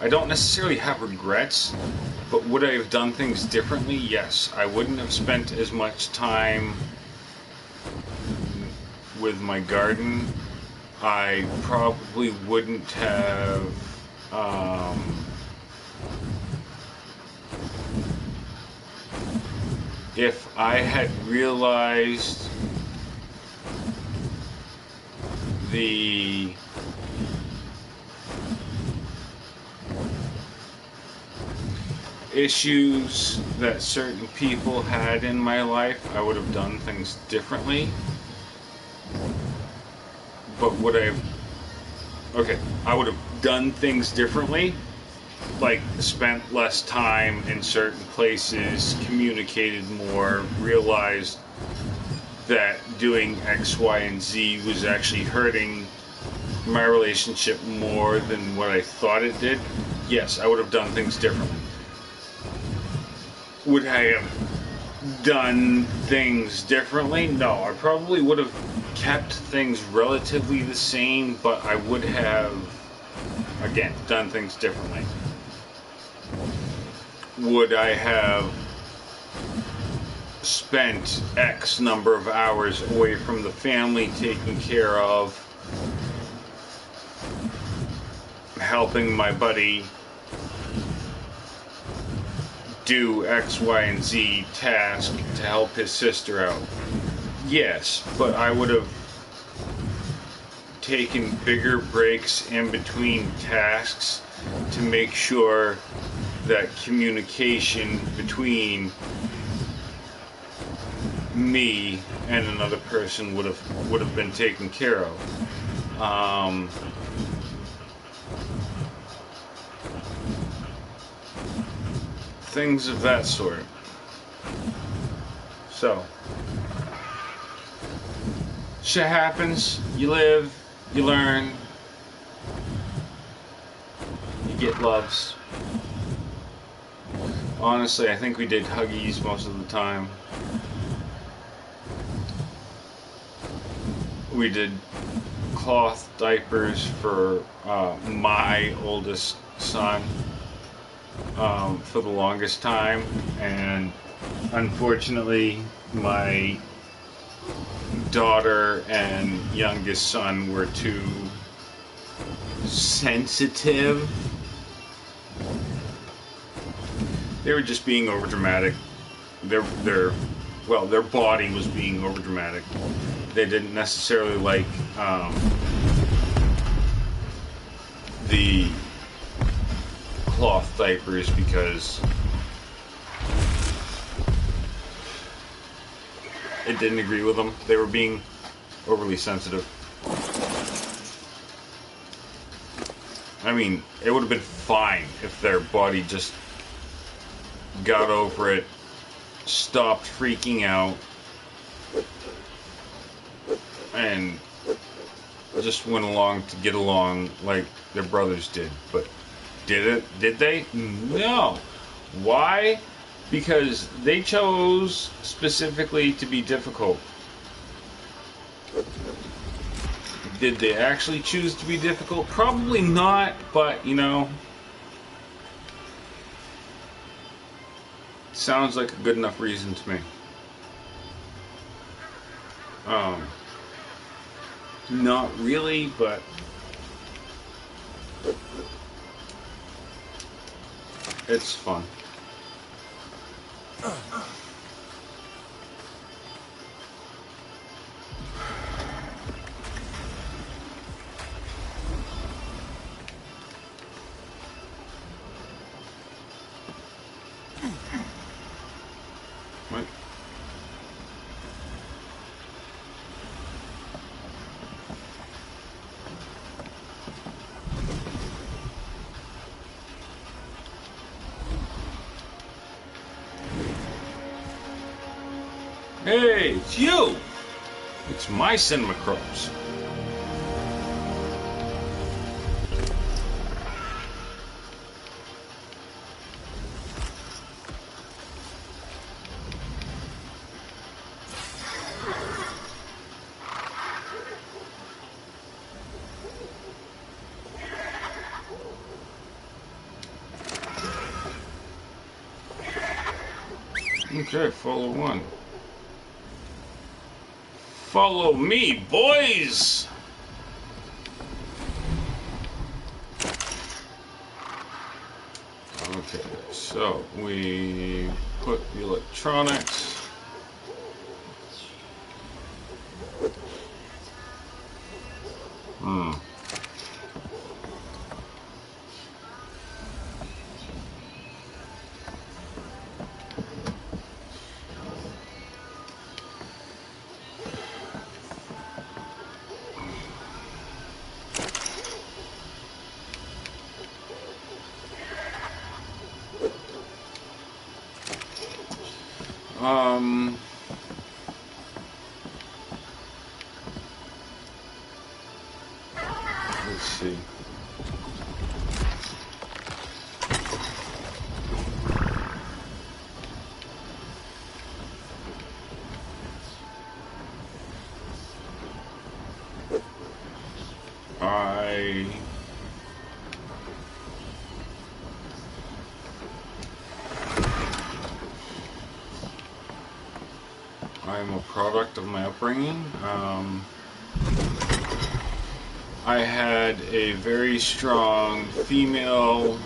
I don't necessarily have regrets, but would I have done things differently? Yes. I wouldn't have spent as much time with my garden. I probably wouldn't have if I had realized the issues that certain people had in my life, I would have done things differently. But would I have... Okay, I would have done things differently, like spent less time in certain places, communicated more, realized that doing X, Y, and Z was actually hurting my relationship more than what I thought it did. Yes, I would have done things differently. Would I have done things differently? No, I probably would have kept things relatively the same, but I would have, again, done things differently. Would I have spent X number of hours away from the family, taking care of, helping my buddy do X, Y, and Z task to help his sister out? Yes, but I would have taken bigger breaks in between tasks to make sure that communication between me and another person would have been taken care of. Things of that sort. So, shit happens. You live, you learn, you get loves. Honestly, I think we did huggies most of the time. We did cloth diapers for my oldest son for the longest time, and unfortunately my daughter and youngest son were too sensitive. They were just being overdramatic. Their body was being overdramatic. They didn't necessarily like the cloth diapers because it didn't agree with them. They were being overly sensitive. I mean, it would have been fine if their body just got over it, stopped freaking out, and just went along to get along like their brothers did. But did they? No. Why? Because they chose specifically to be difficult. Did they actually choose to be difficult? Probably not, but sounds like a good enough reason to me. Not really, but it's fun. What? Hey, it's you! It's my cinema crops. Okay, follow one. Follow me, boys! Okay, so we put the electronics. Let's see. I'm a product of my upbringing. I had a very strong female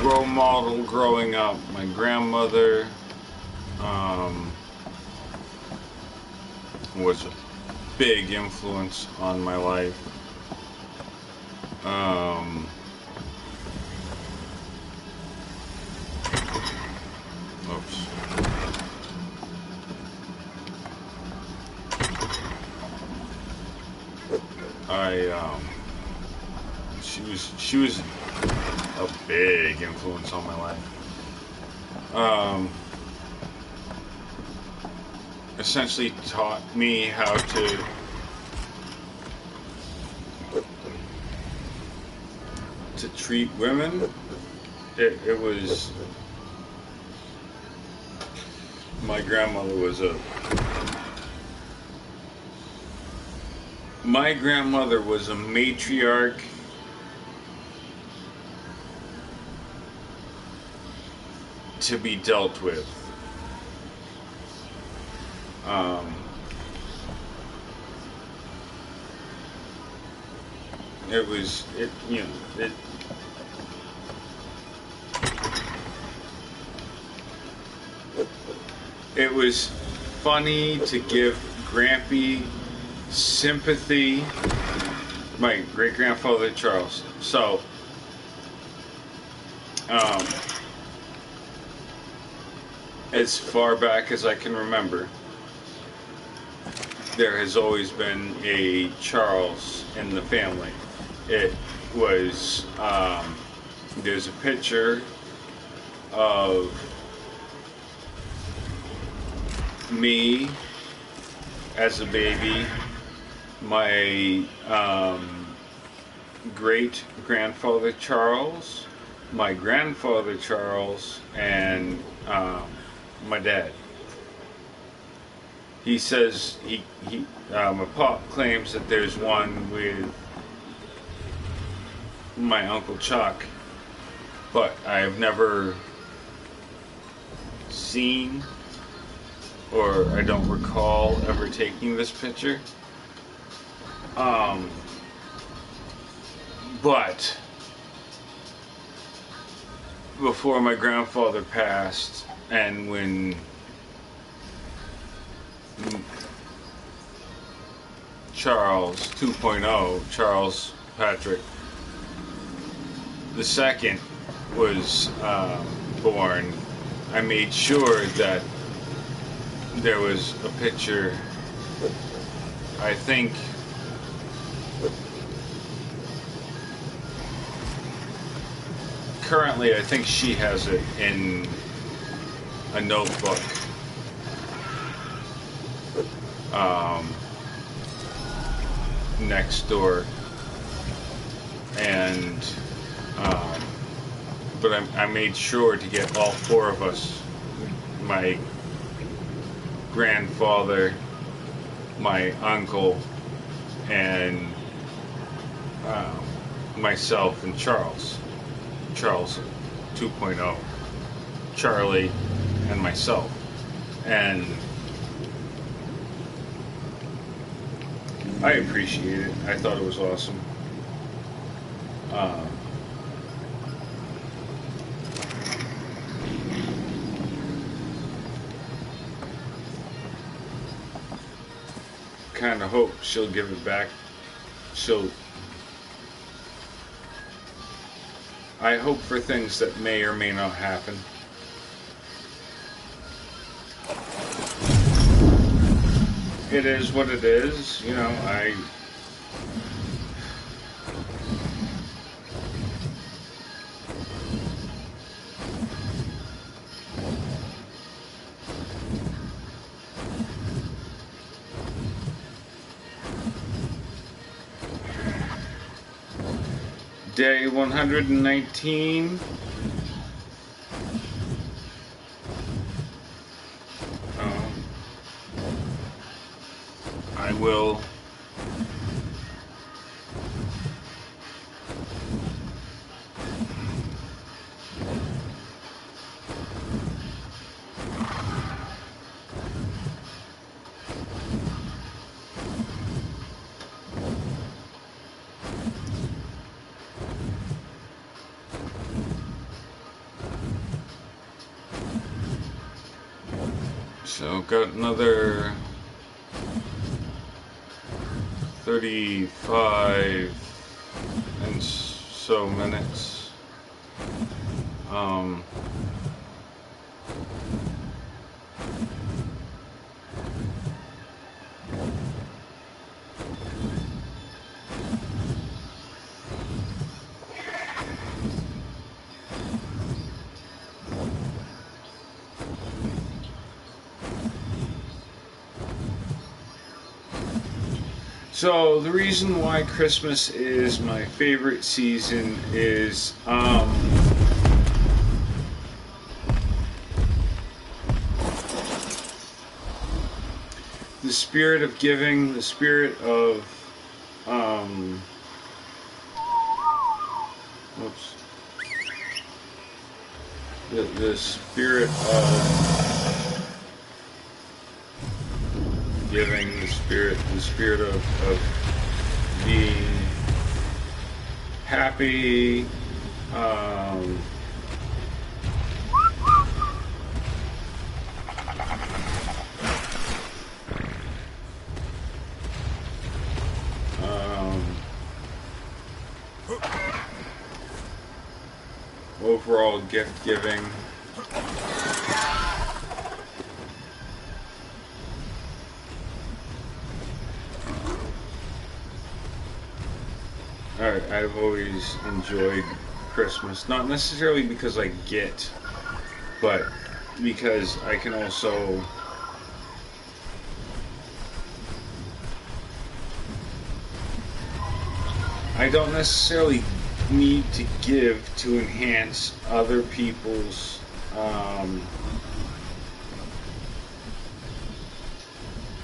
role model growing up. My grandmother was a big influence on my life. Oops. She was a big influence on my life. Essentially taught me how to treat women. It was my grandmother was a matriarch to be dealt with. It was funny to give Grampy sympathy. My great grandfather Charles. So, as far back as I can remember, there has always been a Charles in the family. It was, there's a picture of me as a baby, my great grandfather Charles, my grandfather Charles, and my dad. He says my pop claims that there's one with my Uncle Chuck, but I've never seen, or I don't recall ever taking this picture. But before my grandfather passed, and when Charles 2.0, Charles Patrick II was born, I made sure that there was a picture. I think currently, I think she has it in a notebook next door, and but I made sure to get all four of us, my grandfather, my uncle, and myself and Charles 2.0, Charlie and myself, and I appreciate it. I thought it was awesome. Kind of hope she'll give it back. I hope for things that may or may not happen. It is what it is, you know. Day 119. I will so got another 35 and so minutes. So the reason why Christmas is my favorite season is the spirit of giving, the spirit of the spirit of giving, the spirit of being happy, overall gift giving. I've always enjoyed Christmas, not necessarily because I get, but because I can also I don't necessarily need to give to enhance other people's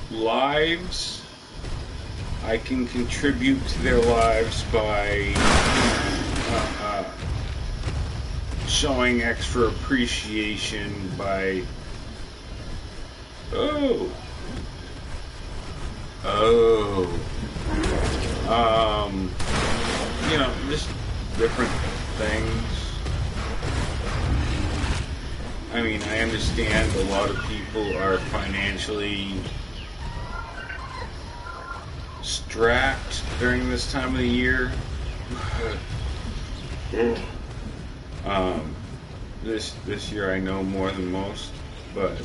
lives. I can contribute to their lives by showing extra appreciation by you know, just different things. I mean, I understand a lot of people are financially strapped during this time of the year. This year I know more than most, but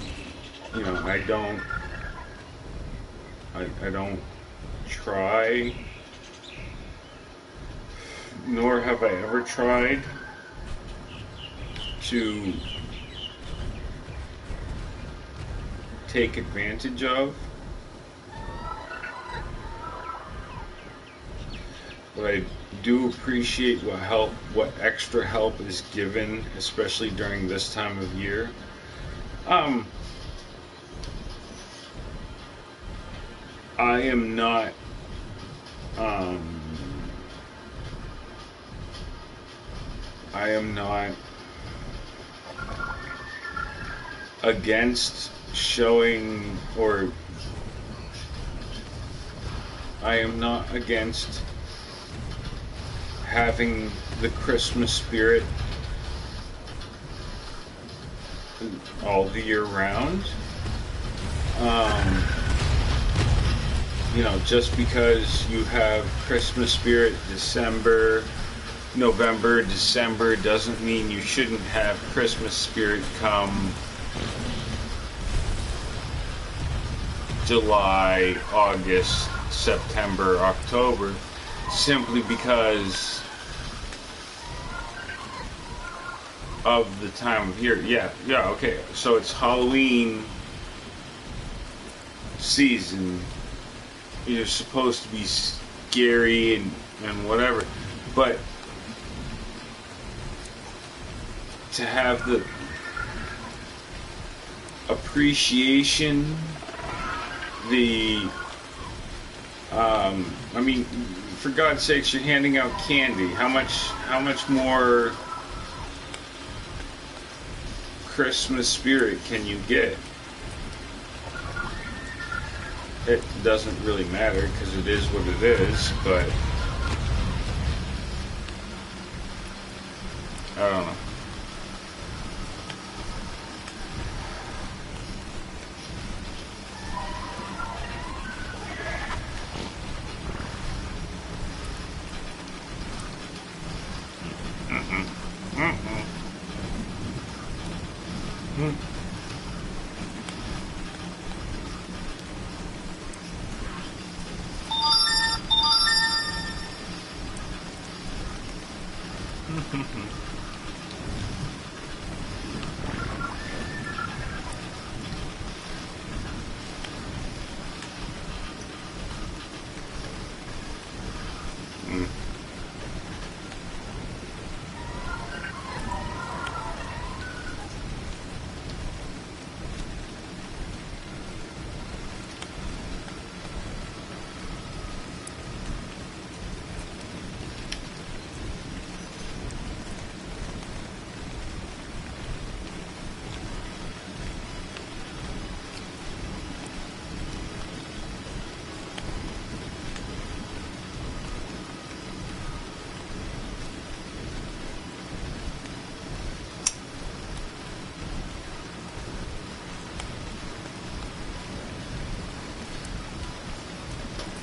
you know, I don't try, nor have I ever tried to take advantage of but I do appreciate what extra help is given, especially during this time of year. Um, I am not, um, I am not against showing, or I am not against having the Christmas spirit all the year round. Um, just because you have Christmas spirit November, December, doesn't mean you shouldn't have Christmas spirit come July, August, September, October, simply because of the time of year. Yeah, okay. So it's Halloween season. You're supposed to be scary and whatever. But to have the appreciation, I mean, for God's sakes, you're handing out candy. How much more Christmas spirit can you get? It doesn't really matter because it is what it is, but I don't know.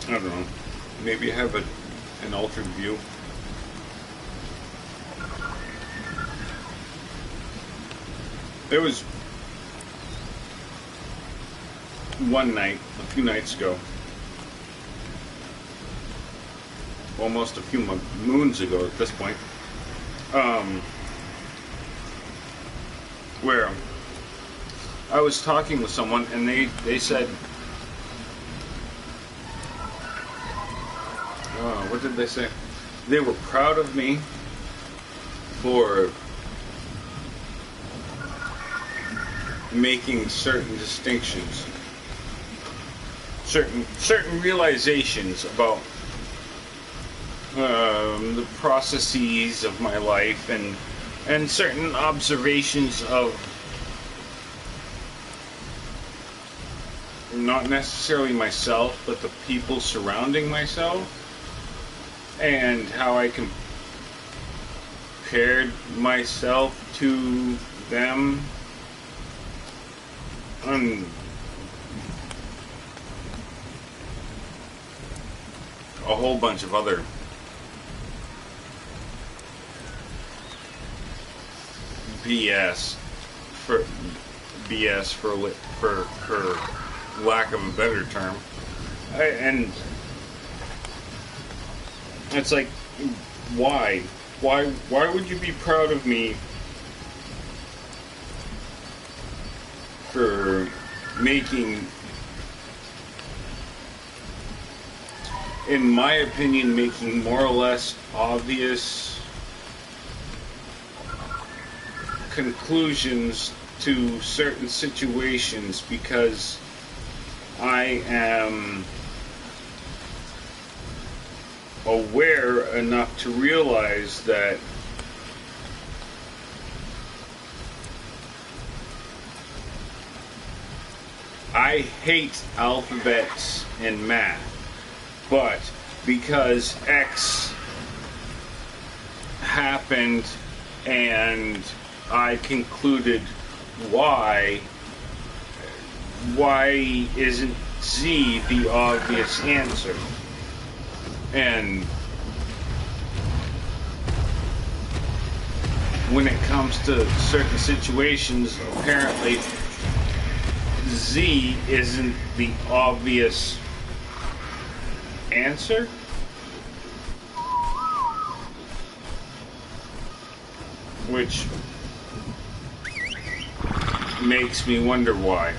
I don't know. Maybe I have an altered view. There was one night, a few nights ago, almost a few moons ago at this point, where I was talking with someone and they said, what did they say? They were proud of me for making certain distinctions, certain realizations about the processes of my life and certain observations of not necessarily myself, but the people surrounding myself, and how I compared myself to them, and a whole bunch of other BS for lack of a better term. And it's like, why would you be proud of me for making in my opinion, making more or less obvious conclusions to certain situations because I am aware enough to realize that I hate alphabets and math, but because X happened and I concluded Y isn't Z the obvious answer? And when it comes to certain situations, apparently Z isn't the obvious answer. Which makes me wonder why.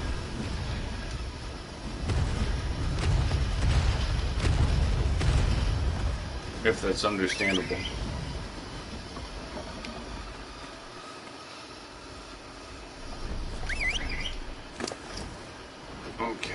If that's understandable. Okay.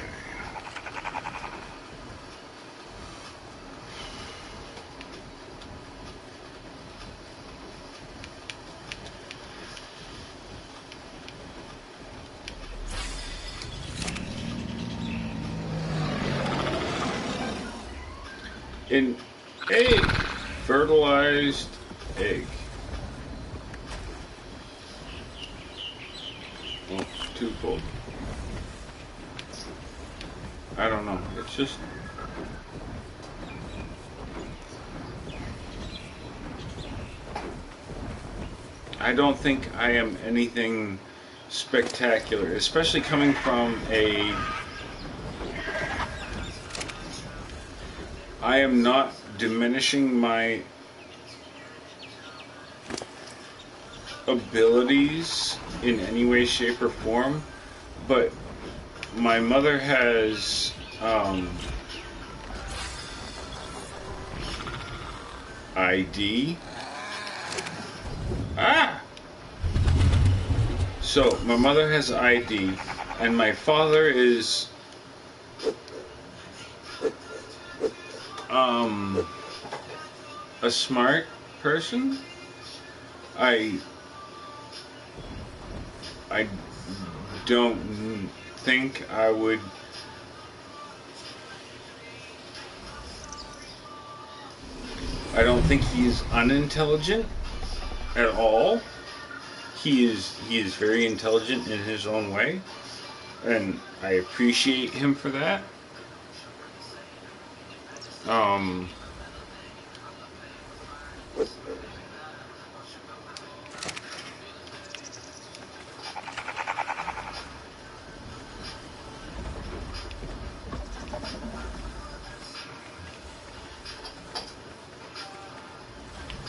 An egg. Fertilized egg. Oh, too cold. I don't know. It's just... I don't think I am anything spectacular, especially coming from a... I am not diminishing my abilities in any way, shape, or form, but my mother has ID. So my mother has ID, and my father is a smart person. I don't think I would I don't think he is unintelligent at all. He is very intelligent in his own way, and I appreciate him for that.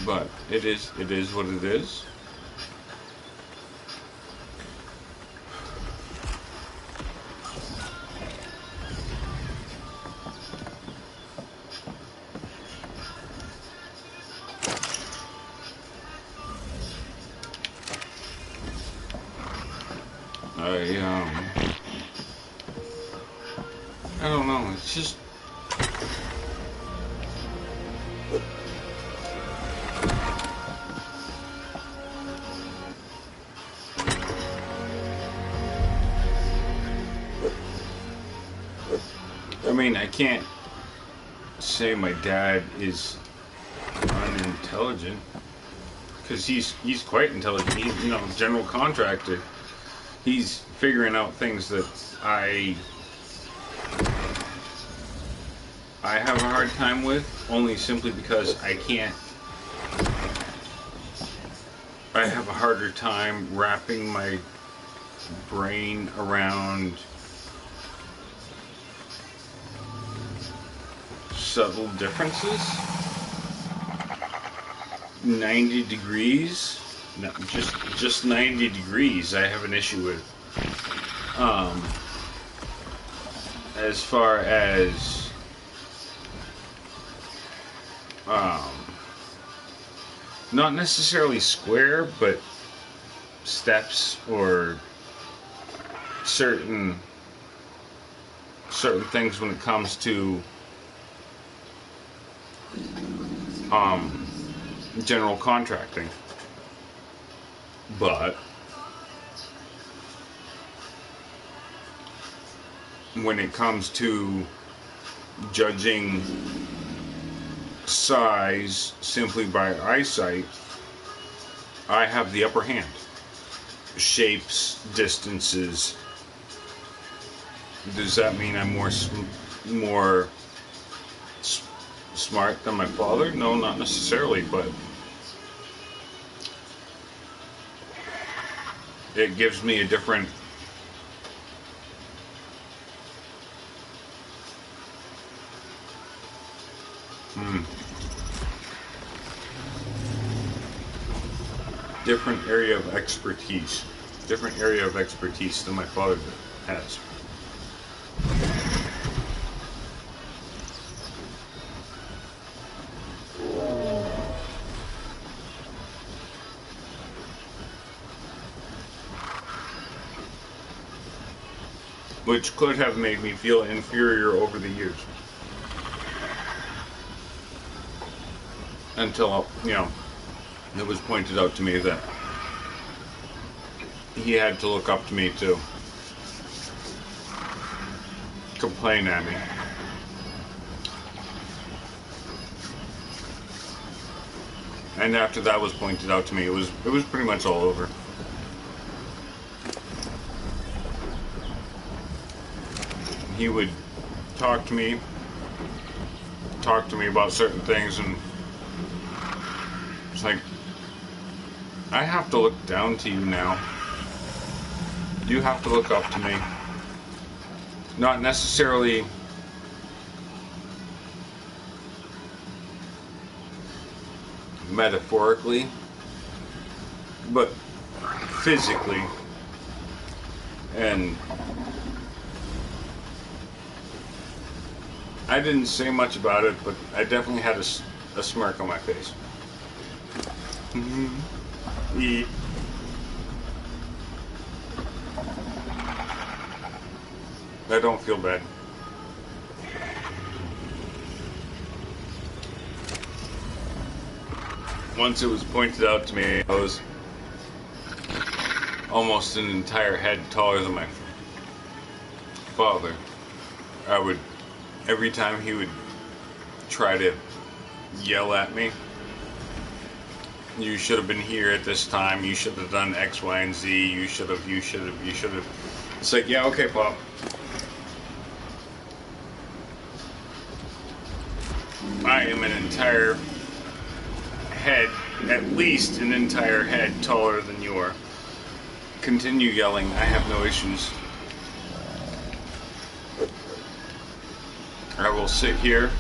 But it is what it is. I don't know. It's just I mean, I can't say my dad is unintelligent because he's quite intelligent. He's, you know, general contractor. He's figuring out things that I have a hard time with, only simply because I have a harder time wrapping my brain around subtle differences. 90 degrees, no, just 90 degrees I have an issue with. As far as um, not necessarily square, but steps or certain things when it comes to general contracting. But when it comes to judging size simply by eyesight, I have the upper hand. Shapes, distances. Does that mean I'm more smart than my father? No, not necessarily, but it gives me a different different area of expertise. Different area of expertise than my father has. Which could have made me feel inferior over the years. Until, it was pointed out to me that he had to look up to me to complain at me. And after that was pointed out to me, it was pretty much all over. He would talk to me about certain things, and it's like, I have to look down to you now. You have to look up to me. Not necessarily metaphorically, but physically. And I didn't say much about it, but I definitely had a smirk on my face. I don't feel bad. Once it was pointed out to me, I was almost an entire head taller than my father. Every time he would try to yell at me, you should have been here at this time, you should have done X, Y, and Z, you should have. It's like, yeah, okay, Pop. I am an entire head, at least an entire head taller than you are. Continue yelling, I have no issues. I will sit here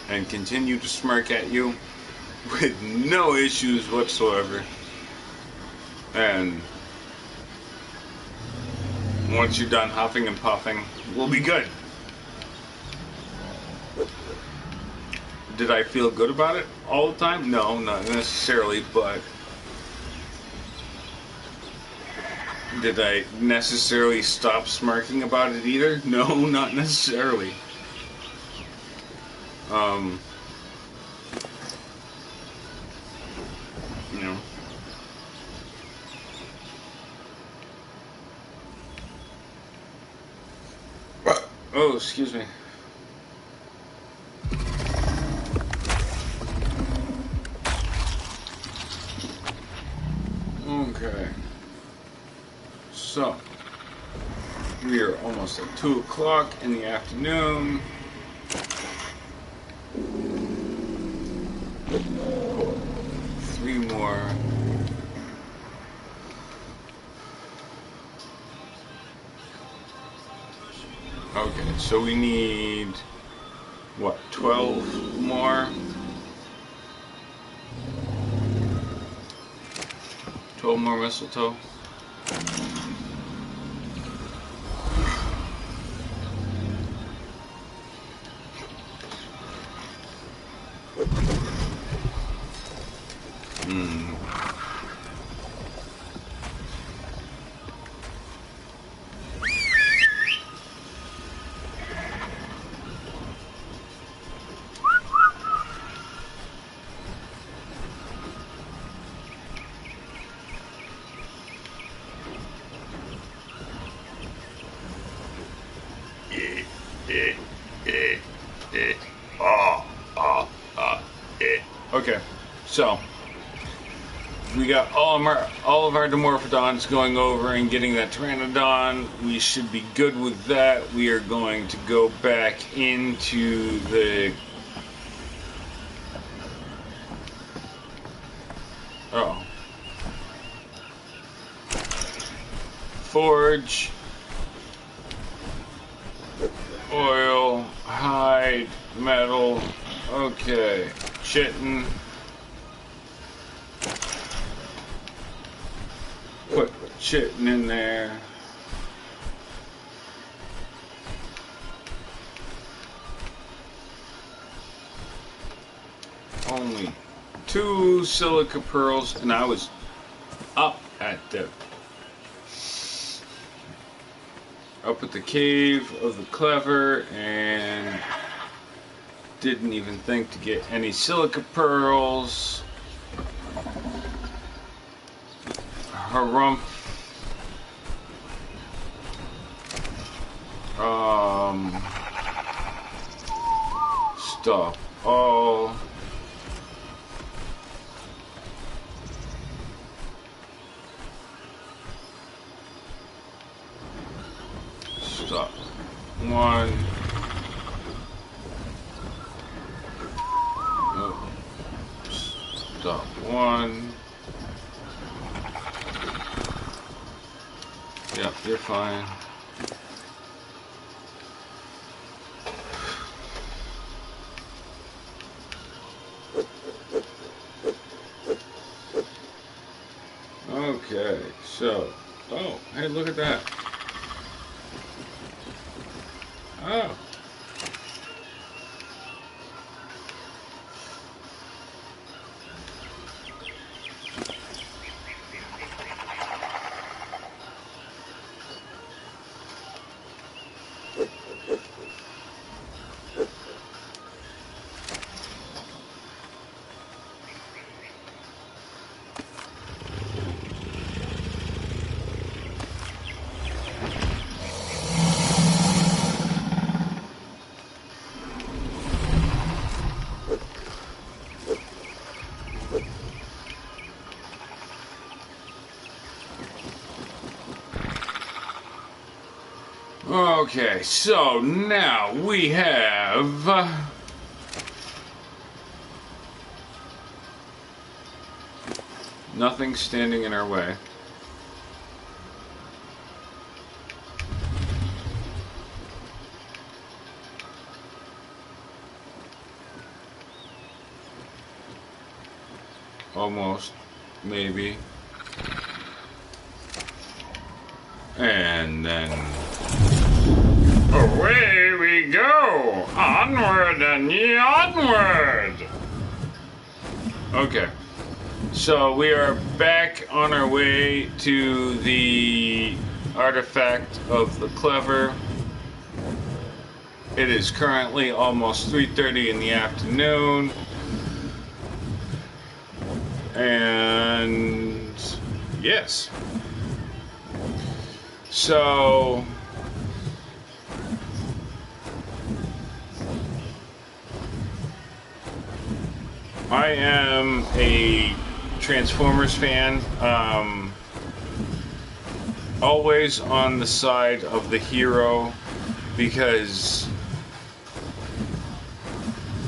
and continue to smirk at you with no issues whatsoever. And once you're done huffing and puffing, we'll be good. Did I feel good about it all the time? No, not necessarily, but did I necessarily stop smirking about it either? No, not necessarily. Oh, excuse me. Okay. So, we are almost at 2 o'clock in the afternoon. Three more. Okay, so we need, what, 12 more? 12 more mistletoe? Okay, so we got all of our Dimorphodons going over and getting that Pteranodon. We should be good with that. We are going to go back into the forge, oil, hide, metal. Okay, chitin. Put chitin in there. Only 2 silica pearls, and I was up at the cave of the clever and didn't even think to get any silica pearls. Harumph. Stop all. Stop one. Oh. Stop one. Yep, you're fine. Okay, so, oh, hey, look at that. Oh. Okay, so now we have nothing standing in our way. Almost, maybe. And then away we go! Onward and ye onward! Okay, so we are back on our way to the artifact of the clever. It is currently almost 3:30 in the afternoon. And yes. So I am a Transformers fan, always on the side of the hero, because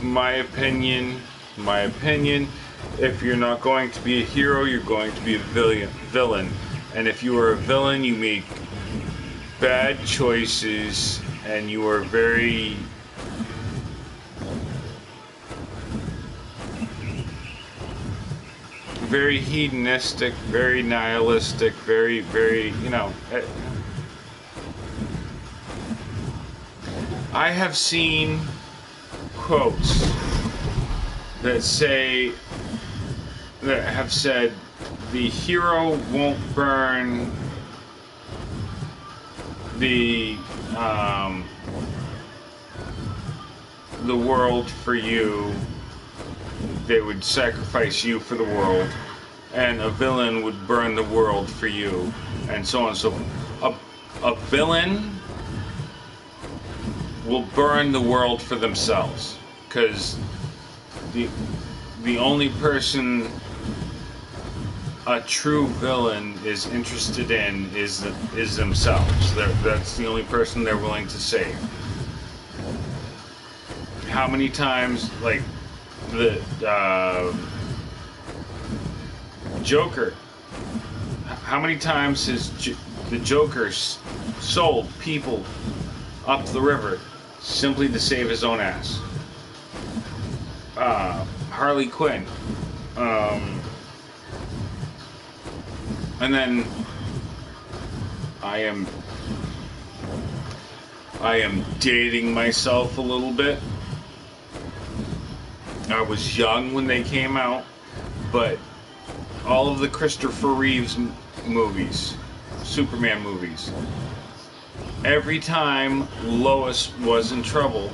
my opinion, if you're not going to be a hero, you're going to be a villain. And if you are a villain, you make bad choices, and you are very hedonistic, very nihilistic, very, you know. I have seen quotes that have said the hero won't burn the world for you. They would sacrifice you for the world, and a villain would burn the world for you, and so on. So a villain will burn the world for themselves, because the only person a true villain is interested in is themselves. That's the only person they're willing to save. How many times, like the Joker? How many times has the Joker sold people up the river simply to save his own ass? Harley Quinn. And then I am dating myself a little bit. I was young when they came out, but all of the Christopher Reeves movies, Superman movies, every time Lois was in trouble,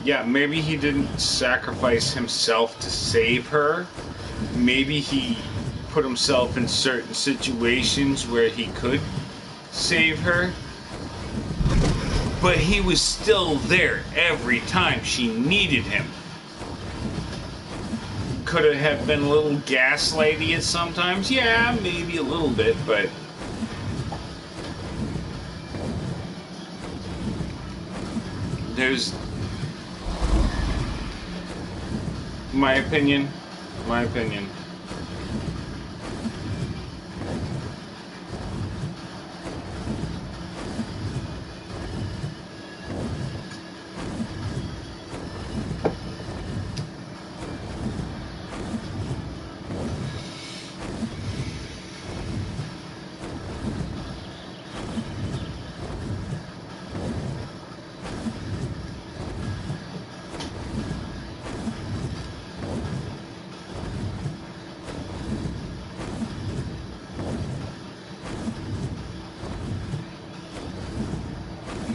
yeah, maybe he didn't sacrifice himself to save her. Maybe he put himself in certain situations where he could save her, but he was still there every time she needed him. Could it have been a little gaslighty at sometimes? Yeah, maybe a little bit, but there's my opinion.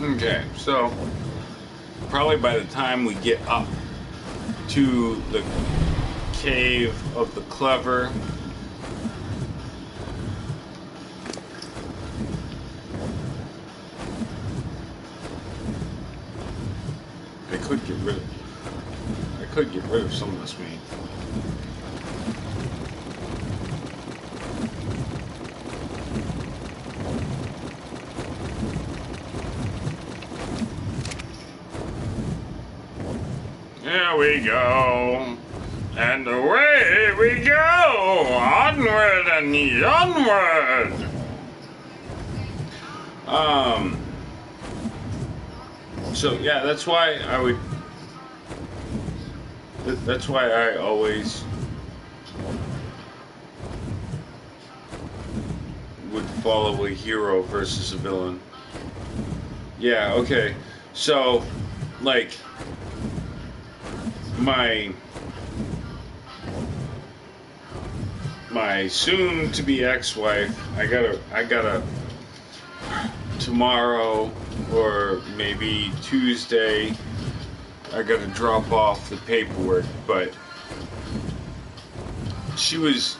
Okay, so probably by the time we get up to the cave of the clever, I could get rid of some of this meat. There we go, and away we go, onward and onward. So yeah, that's why I always would follow a hero versus a villain. Yeah, okay, so like my soon-to-be ex-wife, I gotta tomorrow or maybe Tuesday, I gotta drop off the paperwork, but she was,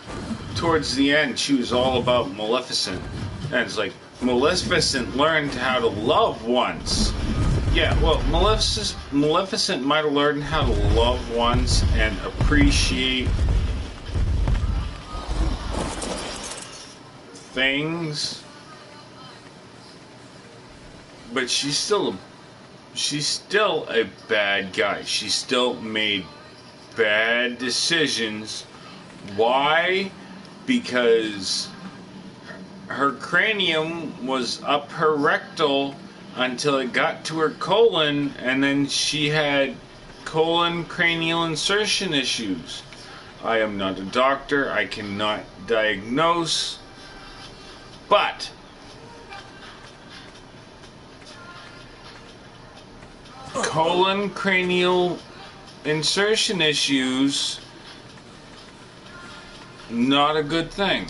towards the end, she was all about Maleficent, and it's like, Maleficent learned how to love once. Yeah, well, Maleficent might have learned how to love once and appreciate things, but she's still a bad guy. She still made bad decisions. Why? Because her cranium was up her rectal until it got to her colon, and then she had colon cranial insertion issues. I am not a doctor. I cannot diagnose. But colon cranial insertion issues, not a good thing.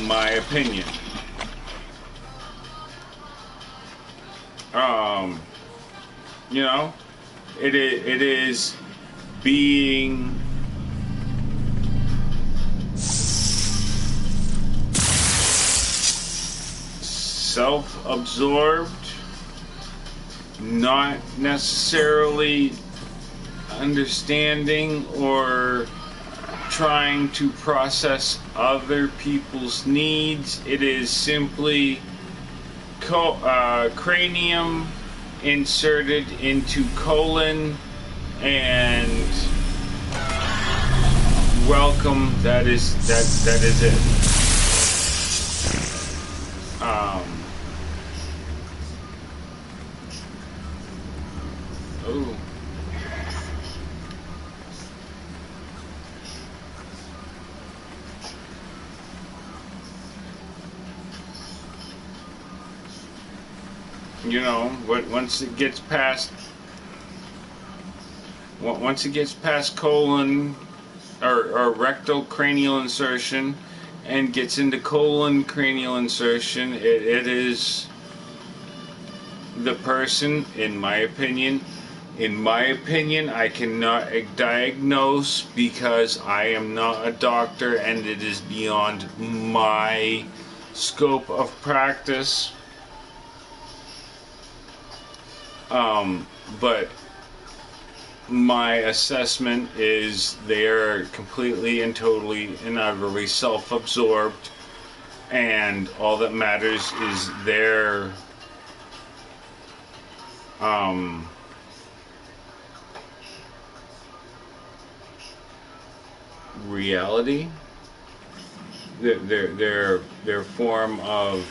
My opinion. You know, it is being self-absorbed, not necessarily understanding or trying to process other people's needs. It is simply cranium inserted into colon and welcome. That is it. Oh. You know, once it gets past colon or rectal cranial insertion and gets into colon cranial insertion, it is the person, in my opinion, I cannot diagnose because I am not a doctor and it is beyond my scope of practice. But my assessment is they are completely and totally and utterly self-absorbed, and all that matters is their reality, their form of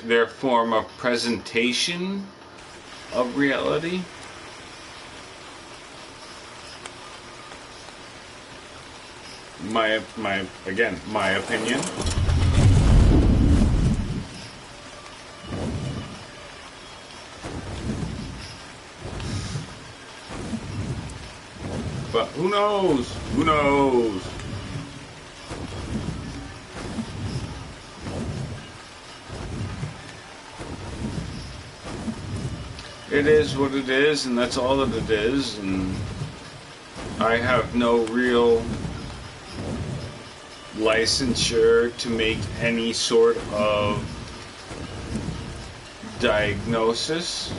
their form of presentation of reality. My opinion. But who knows? Who knows? It is what it is, and that's all that it is, and I have no real licensure to make any sort of diagnosis.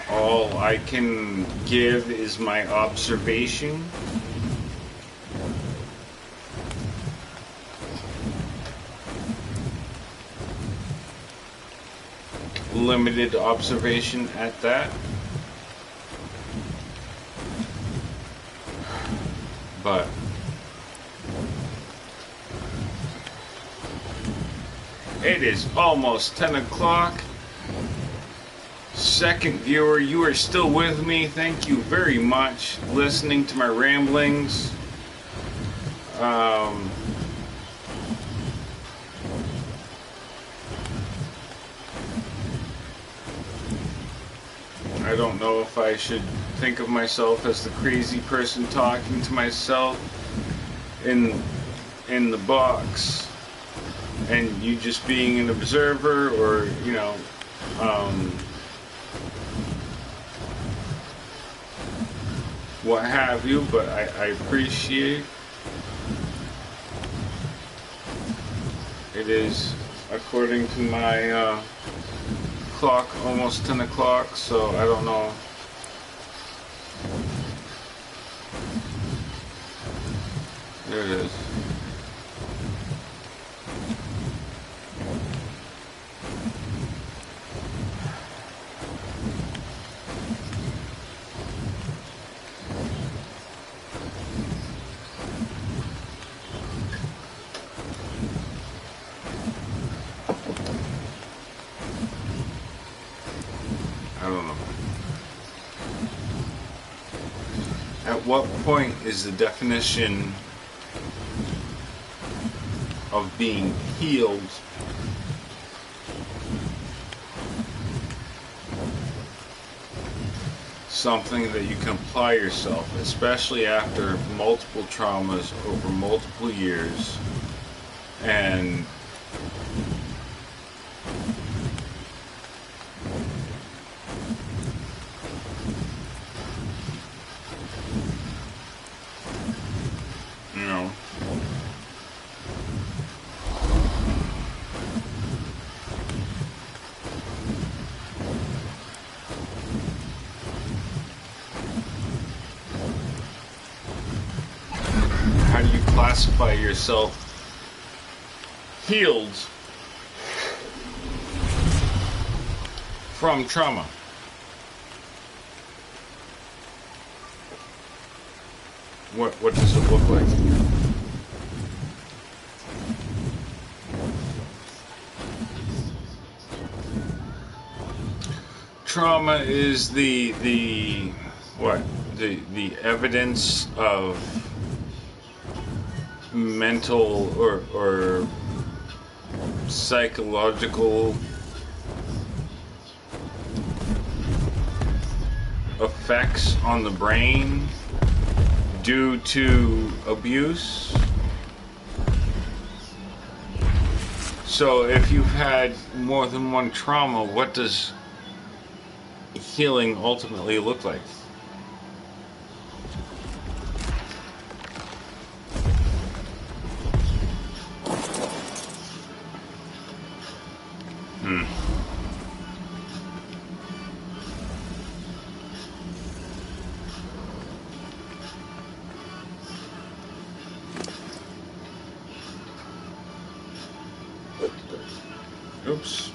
All I can give is my observation. Limited observation at that. But it is almost 10 o'clock. Second viewer, you are still with me. Thank you very much listening to my ramblings. I don't know if I should think of myself as the crazy person talking to myself in the box and you just being an observer, or, you know, what have you, but I appreciate it. Is, according to my clock, almost 10 o'clock, so I don't know. There it is. I don't know. At what point is the definition of being healed something that you can apply yourself, especially after multiple traumas over multiple years, and classify yourself healed from trauma. What does it look like? Trauma is the evidence of mental or psychological effects on the brain due to abuse. So if you've had more than one trauma, what does healing ultimately look like? Oops.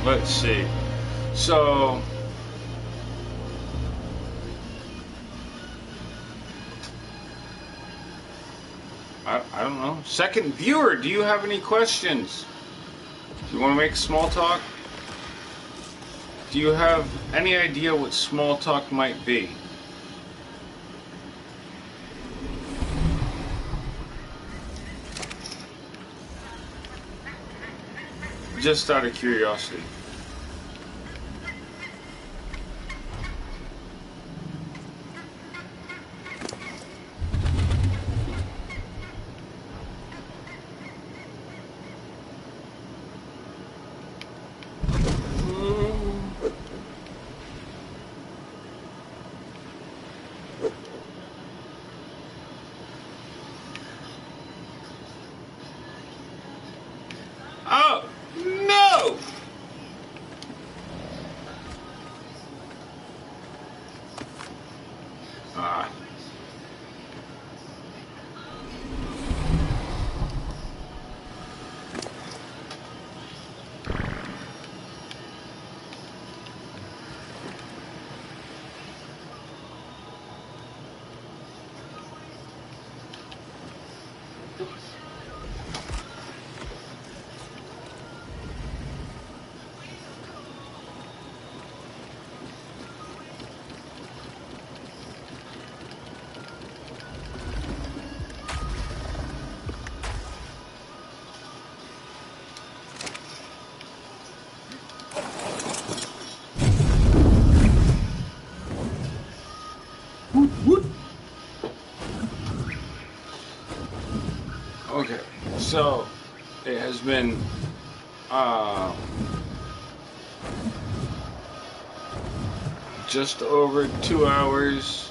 Let's see. So, I don't know. Second viewer, do you have any questions? Do you want to make small talk? Do you have any idea what small talk might be? Just out of curiosity. Oh, no! Ah. Okay, so it has been just over 2 hours.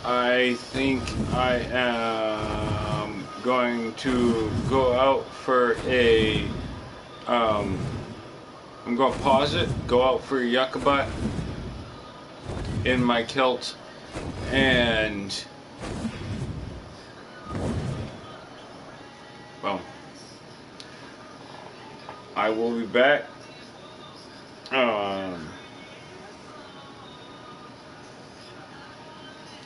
I think I am going to go out for a I'm going to pause it, go out for a yucca butt in my kilt, and well, I will be back.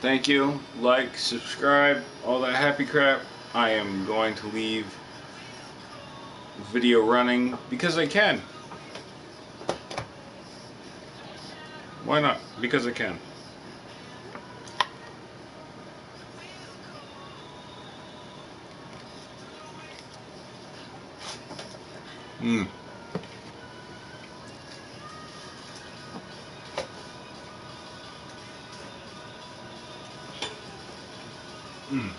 Thank you, like, subscribe, all that happy crap. I am going to leave video running because I can. Why not? Because I can. Mm. Mm.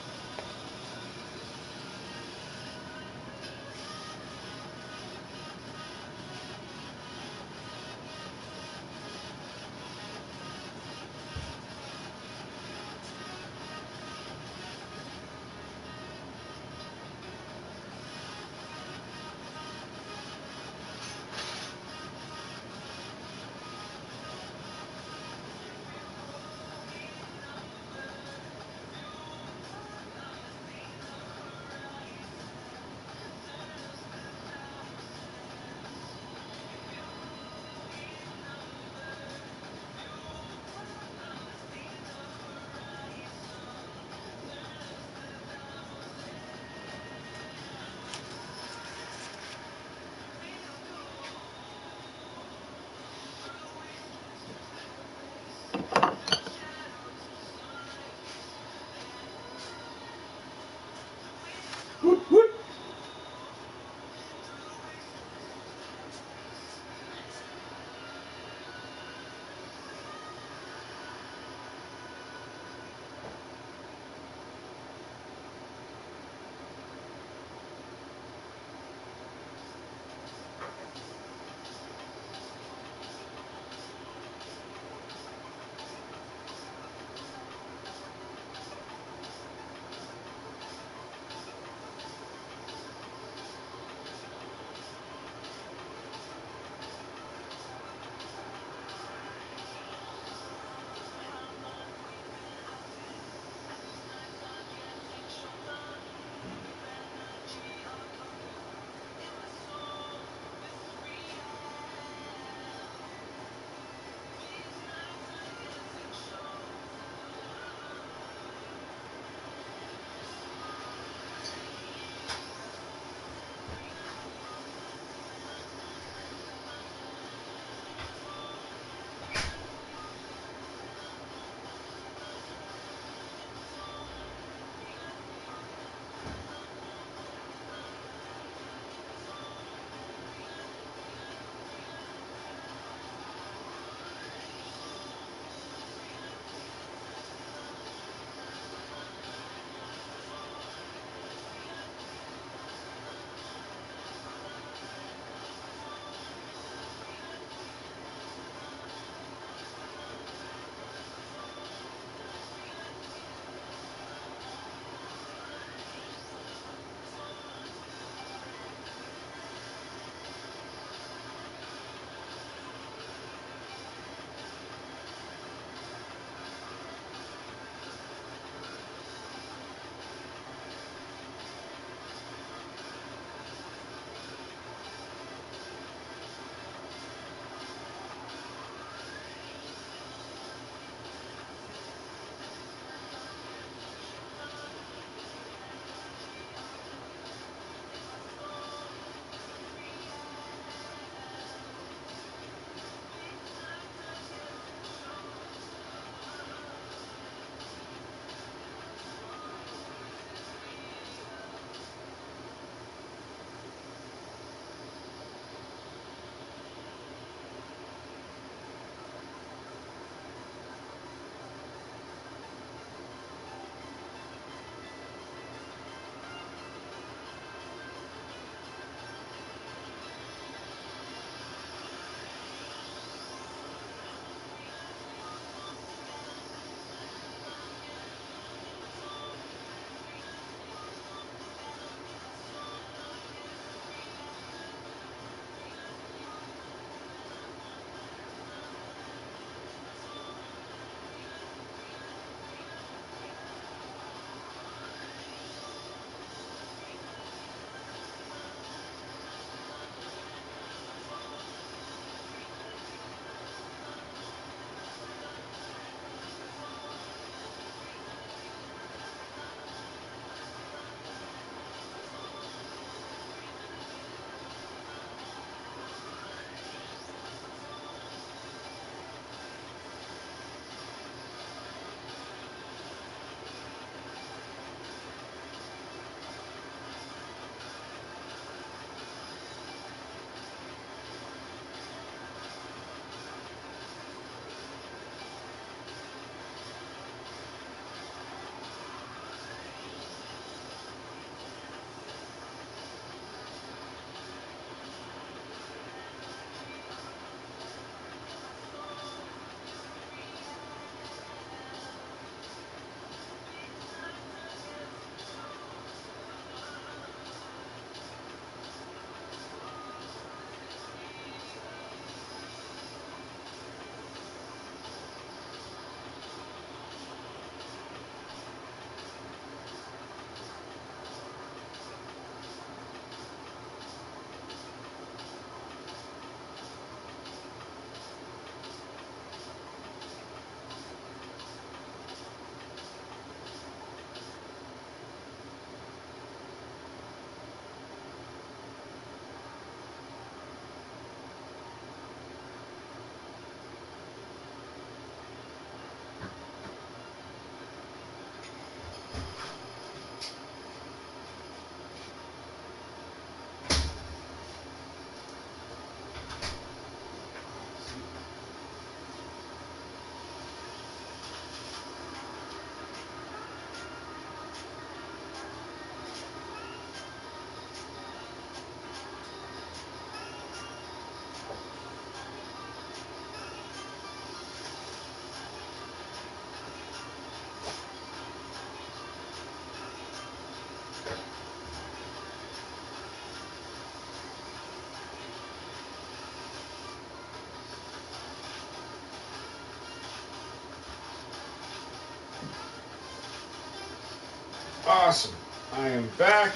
Awesome. I am back.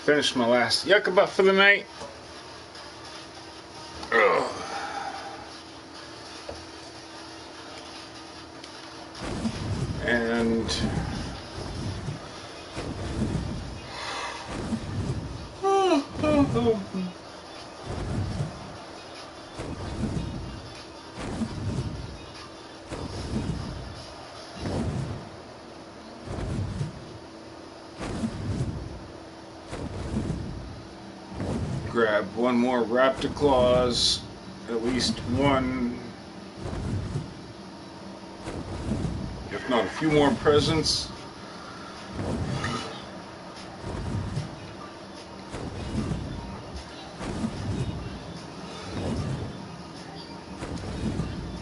Finished my last yucca butt for the night. Ugh. And grab one more raptor claws, at least one, if not a few more presents.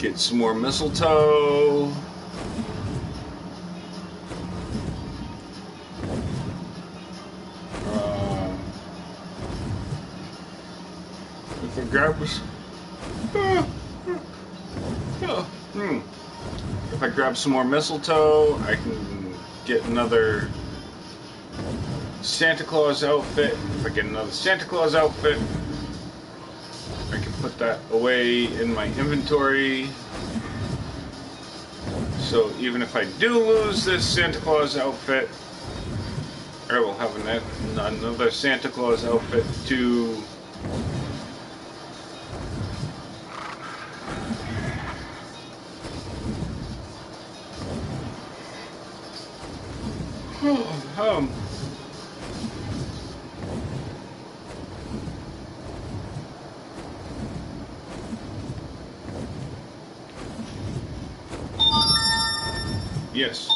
Get some more mistletoe. If I grab if I grab some more mistletoe, I can get another Santa Claus outfit. If I get another Santa Claus outfit, I can put that away in my inventory. So even if I do lose this Santa Claus outfit, I will have another Santa Claus outfit to yes.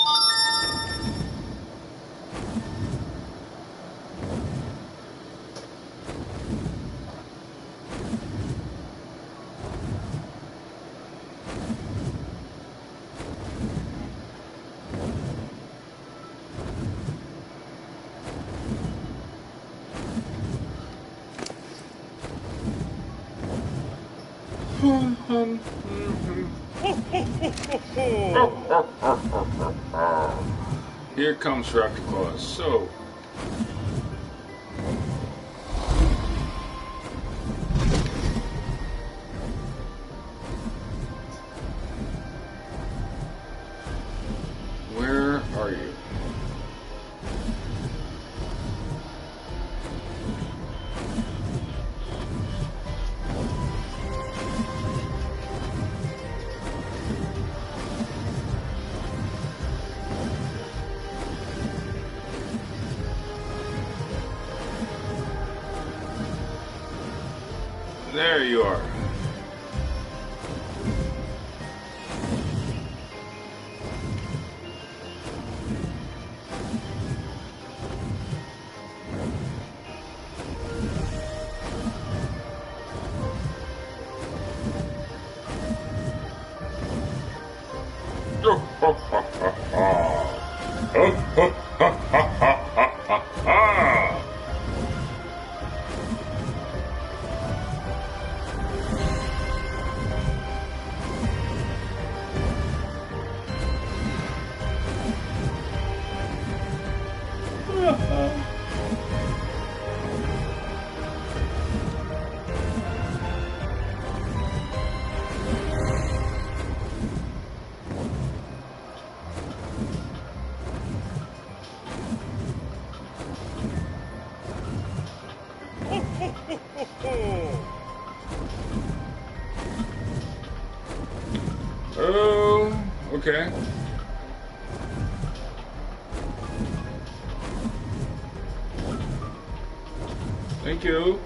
Here comes Raptor Claus. So, where are you? There you are. Oh, okay. Thank you.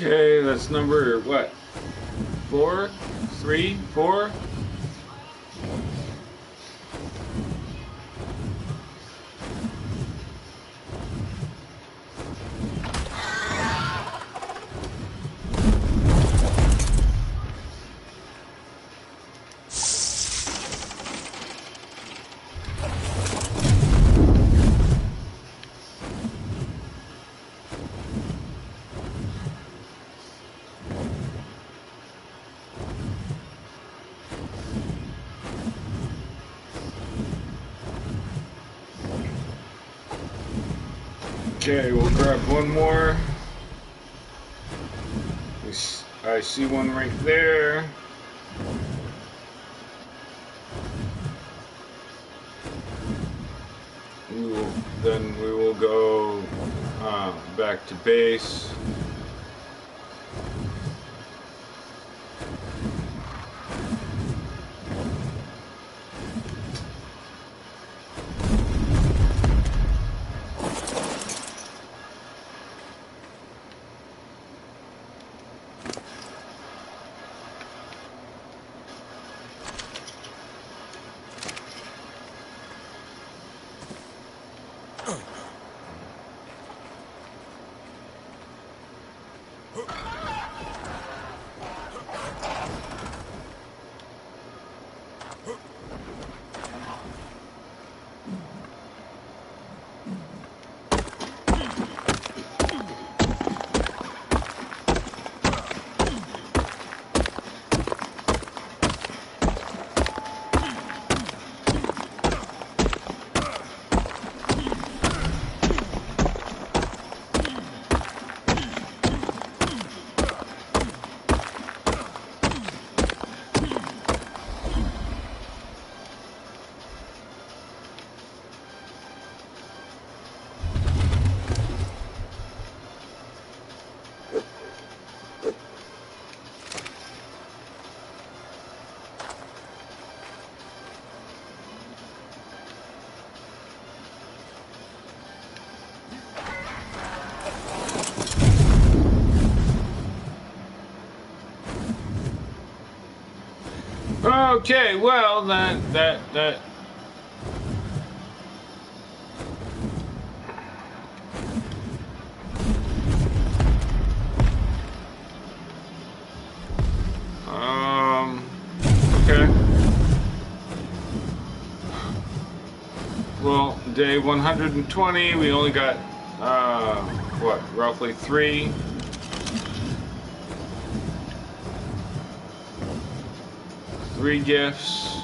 Okay, that's number what? 4? 3? 4? Okay, we'll grab one more. I see one right there. Then we will go back to base. Okay, well, that Well, day 120, we only got, what, roughly three gifts.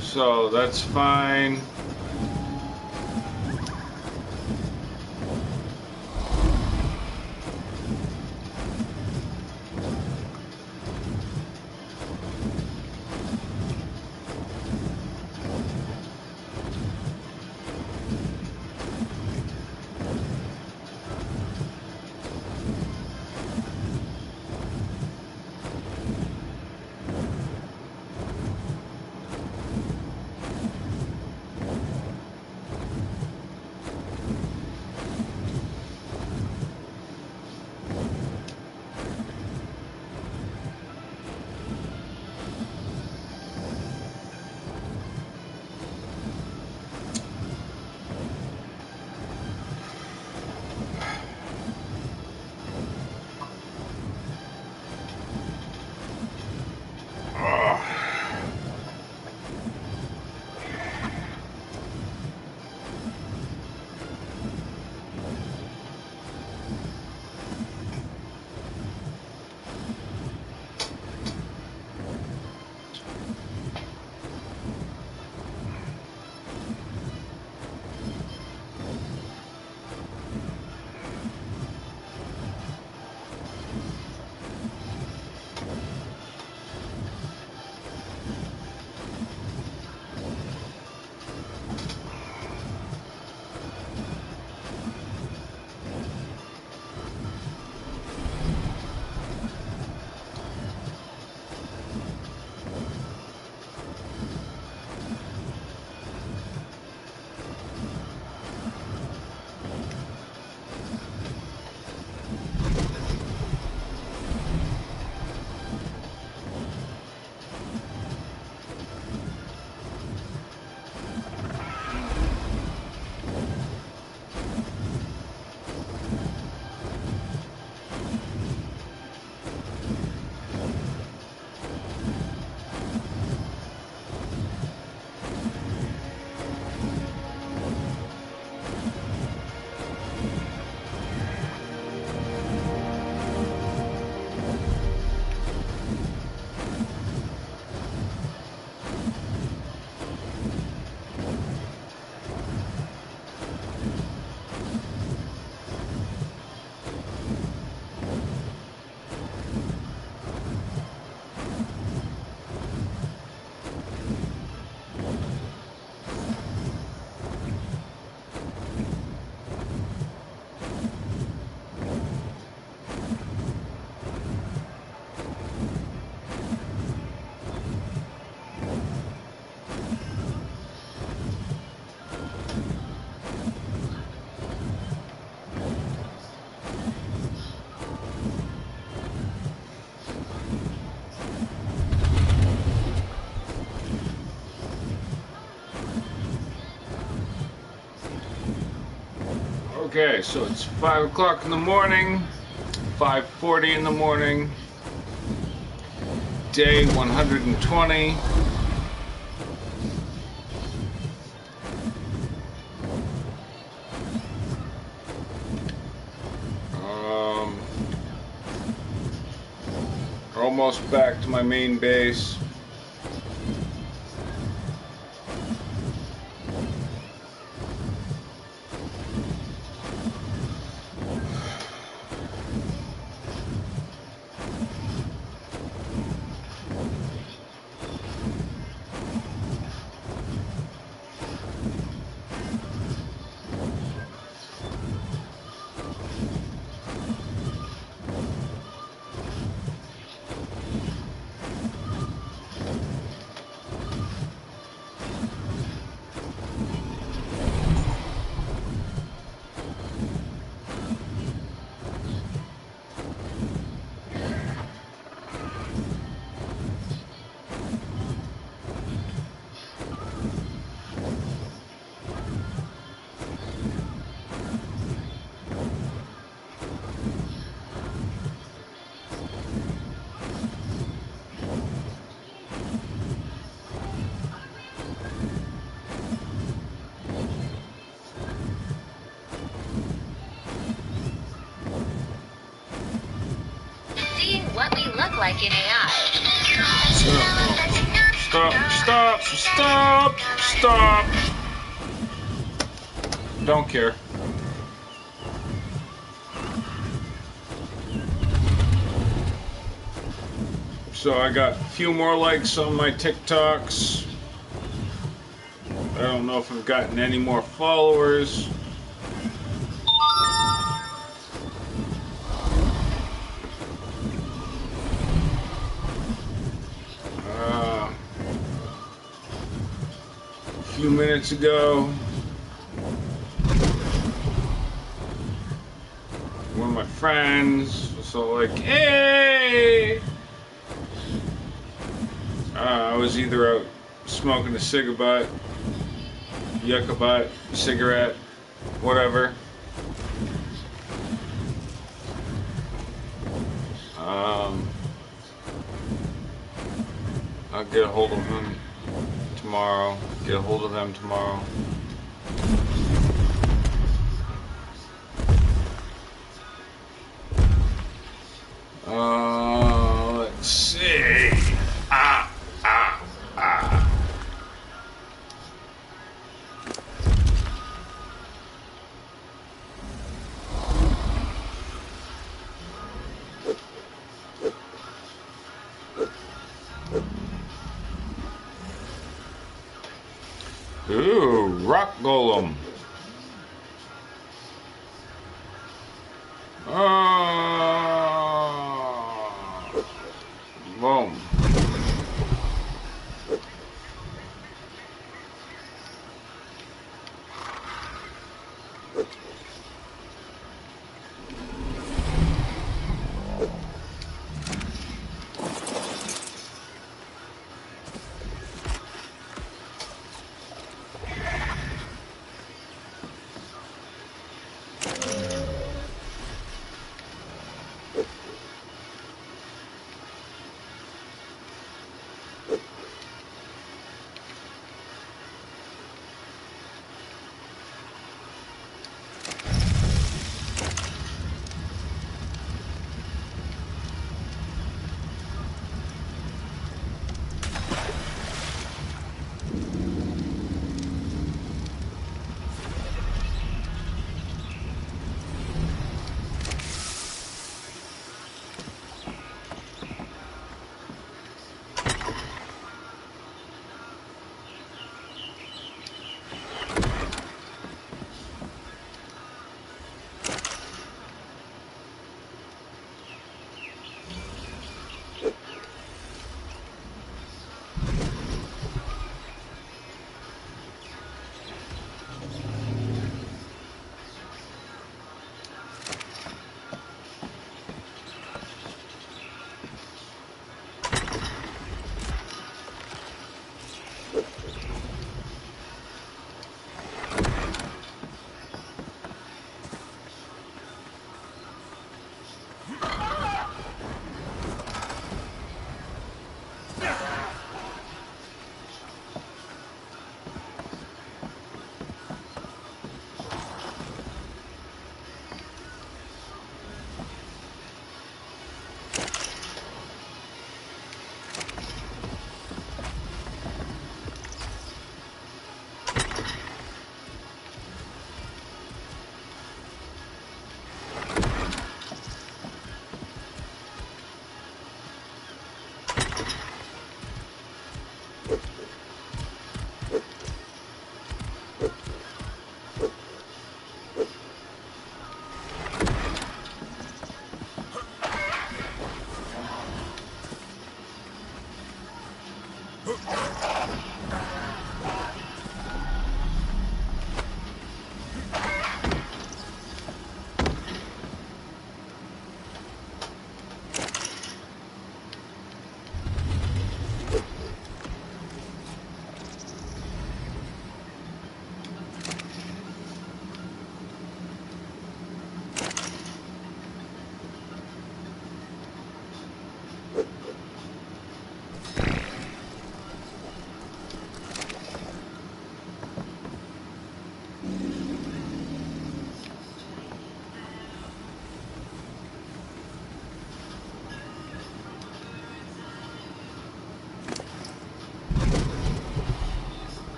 So that's fine. Okay, so it's 5 o'clock in the morning, 5:40 in the morning, day 120. Almost back to my main base. like in AI. Stop. Don't care. So I got a few more likes on my TikToks. I don't know if I've gotten any more followers. A few minutes ago, one of my friends was all like, hey! I was either out smoking a cigarette, yucca cigarette, whatever. I'll get a hold of him tomorrow. Get a hold of them tomorrow. Let's see. Ooh, rock golem. Boom.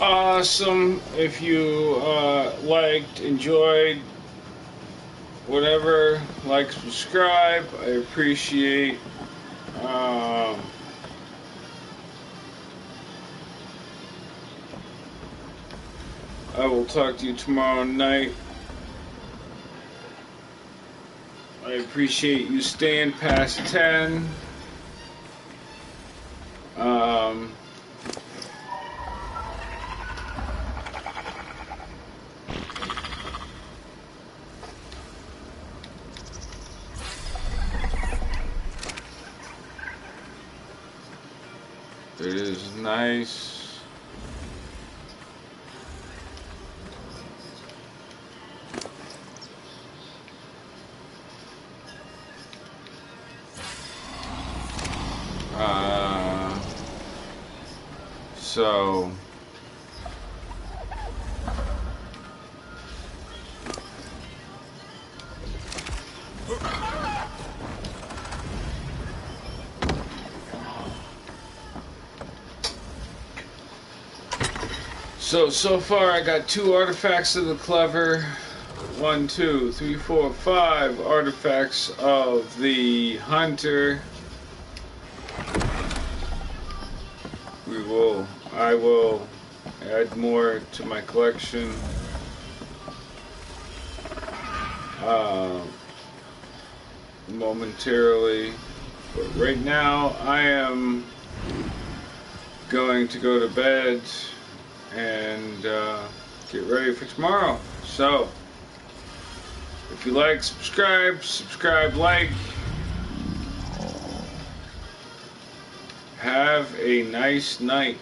awesome. If you liked, enjoyed, whatever, like, subscribe. I appreciate. I will talk to you tomorrow night. I appreciate you staying past 10. It is nice. So far I got 2 artifacts of the clever, 1, 2, 3, 4, 5 artifacts of the hunter. I will add more to my collection. Momentarily, but right now I am going to go to bed and get ready for tomorrow. So if you like, subscribe, like. Have a nice night.